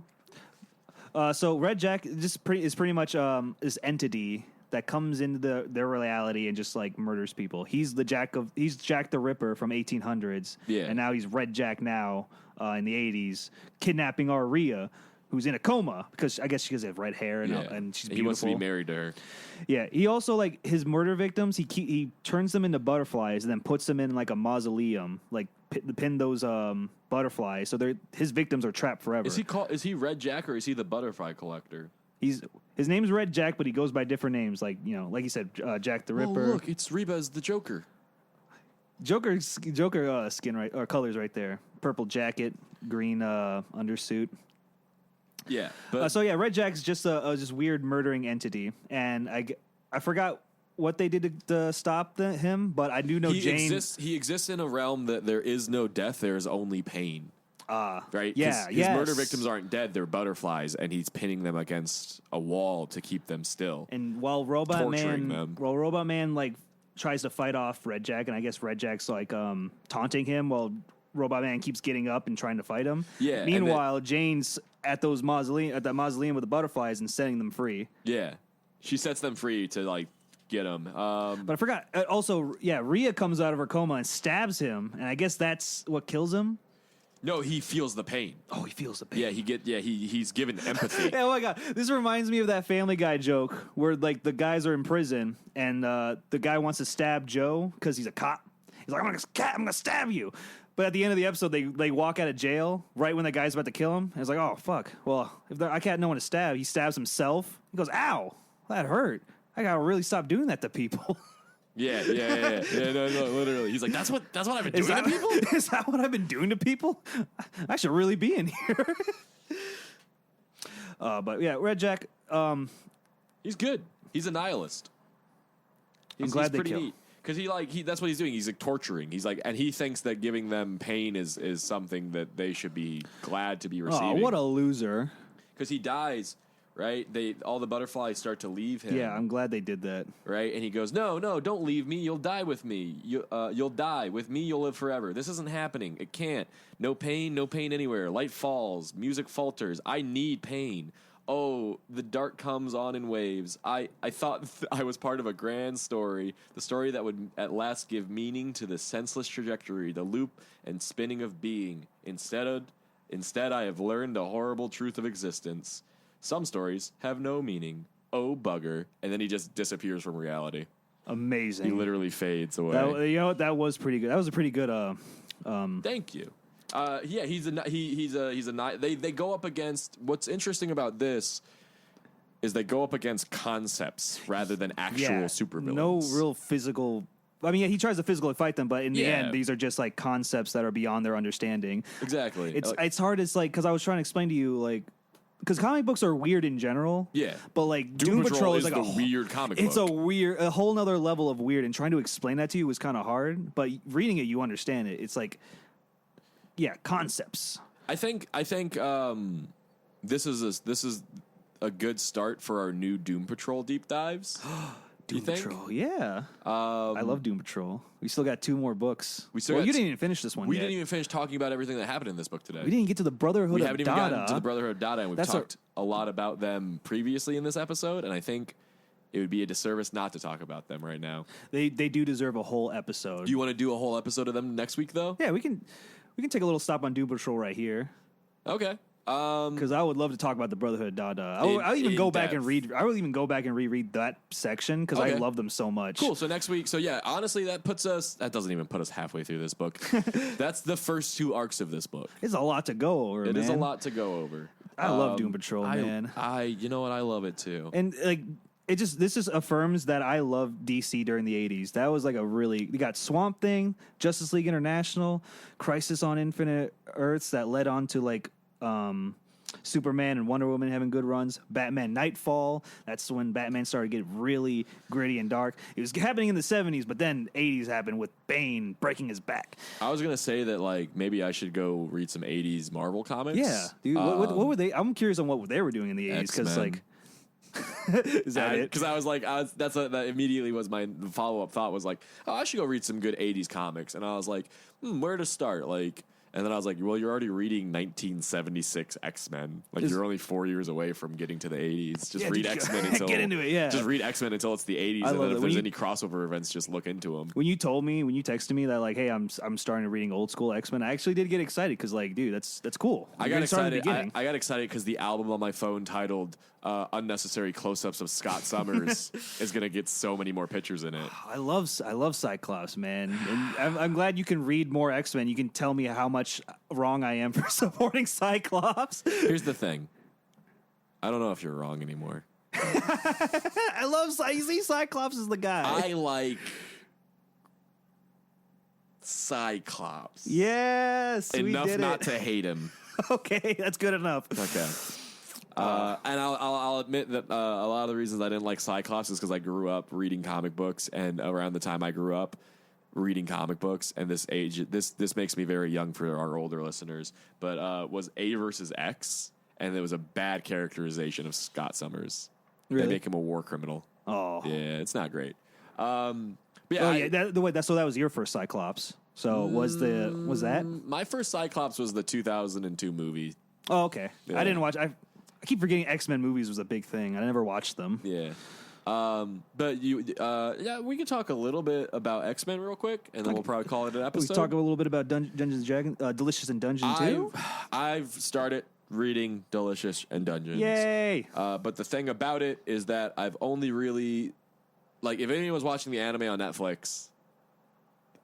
So Red Jack is pretty much this entity that comes into their reality and just like murders people. He's Jack the Ripper from 1800s.
Yeah.
And now he's Red Jack now in the 80s, kidnapping Aria who's in a coma because I guess she has red hair and she's beautiful.
He wants to be married to her.
Yeah, he also like his murder victims. He turns them into butterflies and then puts them in like a mausoleum, like pin those butterflies. So his victims are trapped forever.
Is he Red Jack or is he the butterfly collector?
His name's Red Jack, but he goes by different names. Like like you said, Jack the Ripper.
Oh, look, it's Reba's the Joker.
Joker skin right or colors right there. Purple jacket, green undersuit.
Yeah. But
So Red Jack's just a just weird murdering entity, and I forgot what they did to stop him, but I do know Jane.
He exists in a realm that there is no death, there is only pain. Right?
Yeah,
his murder victims aren't dead; they're butterflies, and he's pinning them against a wall to keep them still.
And while Robot Man like tries to fight off Red Jack, and I guess Red Jack's like taunting him while Robot Man keeps getting up and trying to fight him.
Yeah.
Meanwhile, Jane's at that mausoleum with the butterflies and setting them free.
Yeah, she sets them free to like get him.
But I forgot. Also, Rhea comes out of her coma and stabs him, and I guess that's what kills him.
No, he feels the pain.
Oh, he feels the pain.
Yeah, he's given empathy.
Oh my god, this reminds me of that Family Guy joke where like the guys are in prison and the guy wants to stab Joe because he's a cop. He's like, I'm gonna stab you. But at the end of the episode, they walk out of jail right when the guy's about to kill him. And it's like, oh fuck. Well, if I can't know one to stab, he stabs himself. He goes, ow, that hurt. I gotta really stop doing that to people.
Yeah. No, literally. He's like, that's what I've been doing to people?
Is that what I've been doing to people? I should really be in here. But yeah, Red Jack.
He's good. He's a nihilist.
I'm glad they
pretty
kill.
neat. Because that's what he's doing. He's like torturing. He's like, and he thinks that giving them pain is something that they should be glad to be receiving.
Oh, what a loser!
Because he dies, right? All the butterflies start to leave him.
Yeah, I'm glad they did that.
Right, and he goes, no, don't leave me. You'll die with me. You'll die with me. You'll live forever. This isn't happening. It can't. No pain anywhere. Light falls. Music falters. I need pain. Oh, the dark comes on in waves. I thought I was part of a grand story, the story that would at last give meaning to the senseless trajectory, the loop and spinning of being. Instead, I have learned the horrible truth of existence. Some stories have no meaning. Oh, bugger. And then he just disappears from reality.
Amazing.
He literally fades away.
That was pretty good. That was a pretty good.
Thank you. He's a they go up against. What's interesting about this is they go up against concepts rather than actual supervillains.
No real physical. I mean, he tries to physically fight them, but in the end, these are just like concepts that are beyond their understanding.
Exactly.
It's hard. It's like because I was trying to explain to you like. Because comic books are weird in general.
Yeah.
But, like, Doom Patrol is like
a weird comic book.
It's a whole nother level of weird. And trying to explain that to you was kind of hard. But reading it, you understand it. It's like, concepts.
I think this is a good start for our new Doom Patrol deep dives.
Doom Patrol, yeah. I love Doom Patrol. We still got 2 more books. You didn't even finish this one yet.
We didn't even finish talking about everything that happened in this book today.
We didn't get to the Brotherhood of Dada.
We haven't even gotten to the Brotherhood of Dada, and we've talked a lot about them previously in this episode, and I think it would be a disservice not to talk about them right now.
They do deserve a whole episode.
Do you want to do a whole episode of them next week, though?
Yeah, we can take a little stop on Doom Patrol right here.
Okay.
Because I would love to talk about the Brotherhood of Dada. I'll even go back and read. I will even go back and reread that section because I love them so much.
Cool. So next week. So yeah, honestly, that doesn't even put us halfway through this book. That's the first 2 arcs of this book.
It's a lot to go over.
It is a lot to go over.
I love Doom Patrol, man.
You know what? I love it too.
And like. This just affirms that I love DC during the 80s. That was like you got Swamp Thing, Justice League International, Crisis on Infinite Earths that led on to like Superman and Wonder Woman having good runs. Batman Nightfall, that's when Batman started getting really gritty and dark. It was happening in the 70s, but then 80s happened with Bane breaking his back.
I was going to say that like maybe I should go read some 80s Marvel comics.
Yeah. Dude, what were they? I'm curious on what they were doing in the 80s because like is that it?
Because I was like, that immediately was my follow up thought was like, oh, I should go read some good 80s comics. And I was like, where to start? Like, And then I was like, well, you're already reading 1976 X-Men. Like, you're only 4 years away from getting to the 80s. Just read X-Men until...
Get into it, yeah.
Just read X-Men until it's the 80s. And then if there's any crossover events, just look into them.
When you texted me that, like, hey, I'm starting reading old school X-Men, I actually did get excited because, like, dude, that's cool.
I got excited. I got excited because the album on my phone titled Unnecessary Close-Ups of Scott Summers is going to get so many more pictures in it.
I love Cyclops, man. And I'm glad you can read more X-Men. You can tell me how much wrong I am for supporting Cyclops.
Here's the thing. I don't know if you're wrong anymore.
I love Cyclops is the guy.
I like Cyclops.
Yes,
enough
we did
not
it.
to hate him.
Okay, that's good enough.
Okay. And I'll admit that a lot of the reasons I didn't like Cyclops is because I grew up reading comic books, and around the time I grew up reading comic books, and this makes me very young for our older listeners, but was A versus X, and there was a bad characterization of Scott Summers.
Really?
They make him a war criminal.
Oh,
yeah, it's not great. But
that was your first Cyclops. So was that?
My first Cyclops was the 2002 movie.
Oh, okay.
Yeah.
I didn't watch. I keep forgetting X-Men movies was a big thing. I never watched them.
Yeah. But we can talk a little bit about X-Men real quick, and then we'll probably call it an episode.
We talk a little bit about Dungeons and Dragons, Delicious and Dungeon too.
I've started reading Delicious and Dungeons.
Yay!
But the thing about it is that I've only really, like, if anyone's watching the anime on Netflix,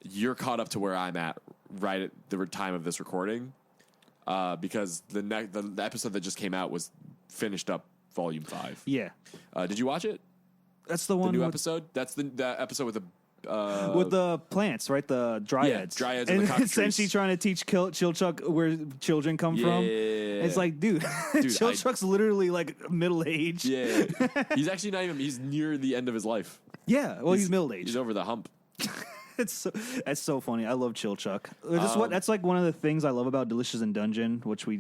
you're caught up to where I'm at right at the time of this recording, because the episode that just came out was finished up Volume 5.
Yeah.
Did you watch it?
That's the one.
The new episode? That's the episode with
the plants, right? The dryads.
Yeah, dryads
and
the cockatrice.
essentially trying to teach Chilchuck where children come from. It's like, dude Chilchuck's literally like middle-aged.
Yeah. He's actually not even, he's near the end of his life.
Yeah, well, he's middle-aged.
He's over the hump.
That's so funny. I love Chilchuck. That's like one of the things I love about Delicious and Dungeon, which we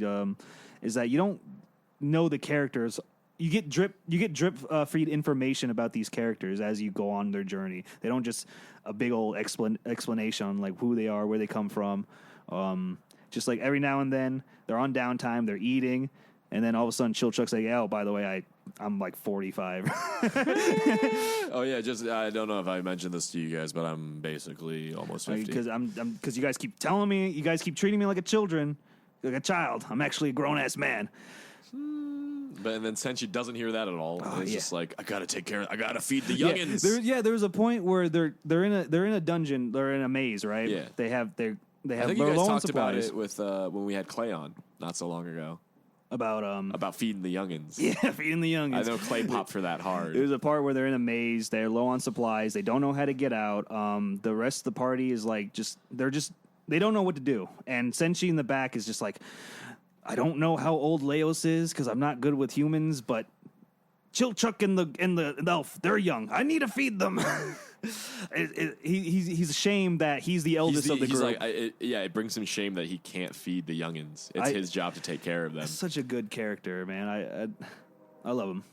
is that you don't know the characters. You get drip feed information about these characters as you go on their journey. They don't just a big old explanation on like who they are, where they come from. Just like every now and then they're on downtime, they're eating, and then all of a sudden Chilchuck's like, "Oh, by the way, I'm like 45."
Oh yeah, I don't know if I mentioned this to you guys, but I'm basically almost 50.
Because you guys keep telling me, you guys keep treating me like a child. I'm actually a grown ass man.
But and then Senshi doesn't hear that at all. It's just like, I gotta feed the youngins.
There was a point where they're in a dungeon, they're in a maze, right?
Yeah.
They have
I think
their
you guys
low on
talked about
supplies.
it with when we had Clay on not so long ago.
About
feeding the youngins.
Yeah, feeding the youngins.
I know Clay popped for that hard.
There's a part where they're in a maze, they're low on supplies, they don't know how to get out. The rest of the party is like they don't know what to do. And Senshi in the back is just like, I don't know how old Leos is because I'm not good with humans, but Chilchuck and the elf, they're young. I need to feed them. He's ashamed that he's the eldest of the group.
It brings him shame that he can't feed the youngins. It's his job to take care of them.
That's such a good character, man. I love him.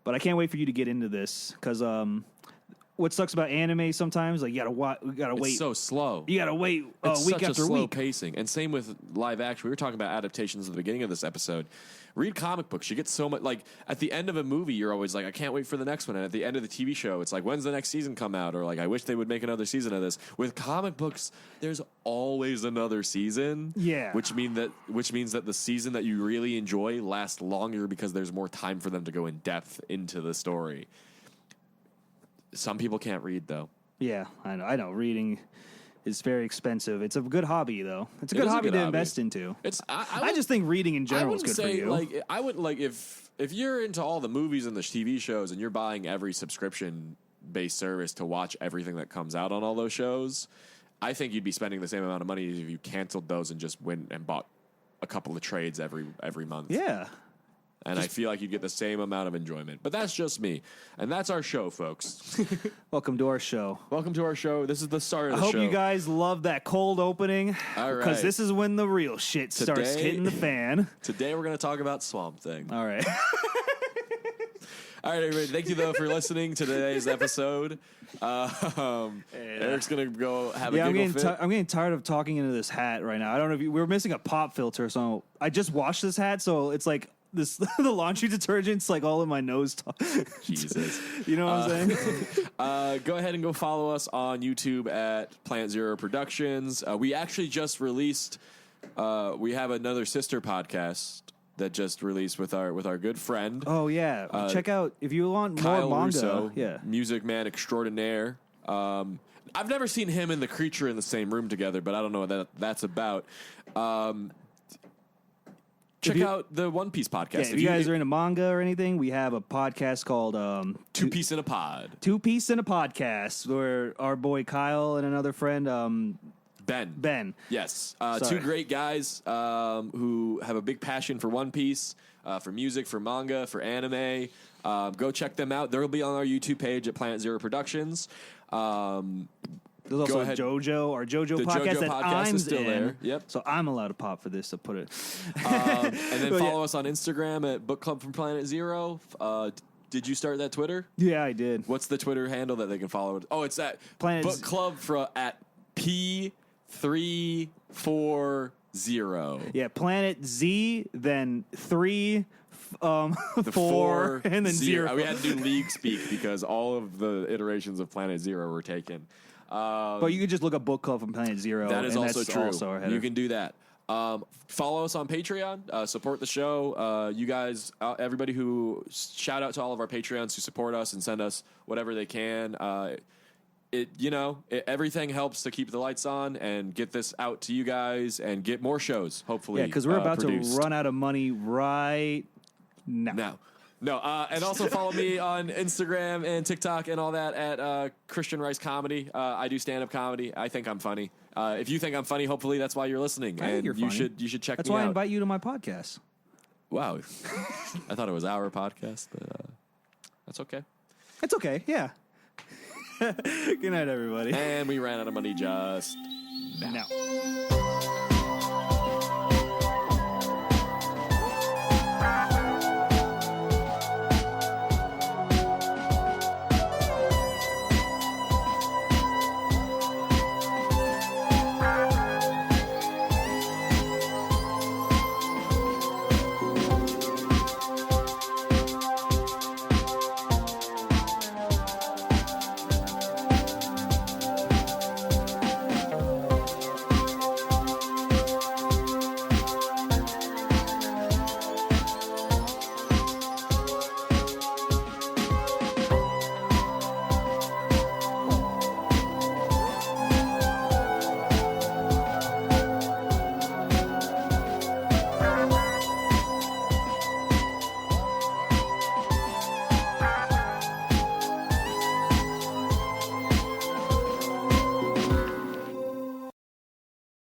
But I can't wait for you to get into this because what sucks about anime sometimes, like you gotta wait.
It's so slow.
You gotta wait
it's
week
such
after
a slow
week.
pacing, and same with live action. We were talking about adaptations at the beginning of this episode. Read comic books. You get so much. Like at the end of a movie, you're always like, I can't wait for the next one. And at the end of the TV show, it's like, when's the next season come out? Or like, I wish they would make another season of this. With comic books, there's always another season.
Yeah.
Which means that the season that you really enjoy lasts longer because there's more time for them to go in depth into the story. Some people can't read though.
Yeah, I know. Reading is very expensive. It's a good hobby though. It's a good hobby to invest into. I just think reading in general is good for you.
Like I would like if you're into all the movies and the TV shows and you're buying every subscription based service to watch everything that comes out on all those shows, I think you'd be spending the same amount of money as if you canceled those and just went and bought a couple of trades every month.
Yeah.
And I feel like you get the same amount of enjoyment. But that's just me. And that's our show, folks.
Welcome to our show.
Welcome to our show. This is the start of the show.
I hope you guys love that cold opening.
All right.
Because this is when the real shit starts hitting the fan.
Today we're going to talk about Swamp Thing.
All right.
All right, everybody. Thank you, though, for listening to today's episode. Eric's going to go have a giggle fit.
I'm getting tired of talking into this hat right now. I don't know if we're missing a pop filter, so I just washed this hat, so it's like this the laundry detergent's like all in my nose.
Jesus.
You know what I'm saying?
Go ahead and go follow us on YouTube at Plant Zero Productions. We actually just released, we have another sister podcast that just released with our good friend.
Oh yeah, check out if you want
Kyle
more manga.
Russo,
Yeah,
music man extraordinaire. I've never seen him and the creature in the same room together, but I don't know what that's about. Check out the One Piece podcast.
Yeah, if you guys are into manga or anything, we have a podcast called
Two Piece in a Pod.
Two Piece in a Podcast, where our boy Kyle and another friend Ben.
Yes. Two great guys who have a big passion for One Piece, for music, for manga, for anime. Go check them out. They'll be on our YouTube page at Planet Zero Productions.
There's also JoJo, our JoJo podcast
JoJo
that
podcast
I'm
is still
in.
there. Yep.
So I'm allowed to pop for this to put it.
And then follow us on Instagram at Book Club from Planet Zero. Did you start that Twitter?
Yeah, I did.
What's the Twitter handle that they can follow? Oh, it's at
Planet
Book Club at P340.
Yeah, Planet Z, then 3,
The
4, and then 0.
We had to do league speak because all of the iterations of Planet Zero were taken.
But you could just look up Book Club from Planet Zero.
That is
and
also
that's
true.
Also our header.
You can do that. Follow us on Patreon. Support the show. You guys, everybody who shout out to all of our Patreons who support us and send us whatever they can. Everything helps to keep the lights on and get this out to you guys and get more shows. Hopefully,
Yeah, because we're about
produced.
to run out of money right now.
No, and also follow me on Instagram and TikTok and all that at Christian Rice Comedy. I do stand-up comedy. I think I'm funny. If you think I'm funny, hopefully that's why you're listening.
I think you're funny.
You should check
That's
me out.
why I invite you to my podcast.
Wow. I thought it was our podcast, but that's okay.
It's okay, yeah. Good night, everybody.
And we ran out of money just now.
No.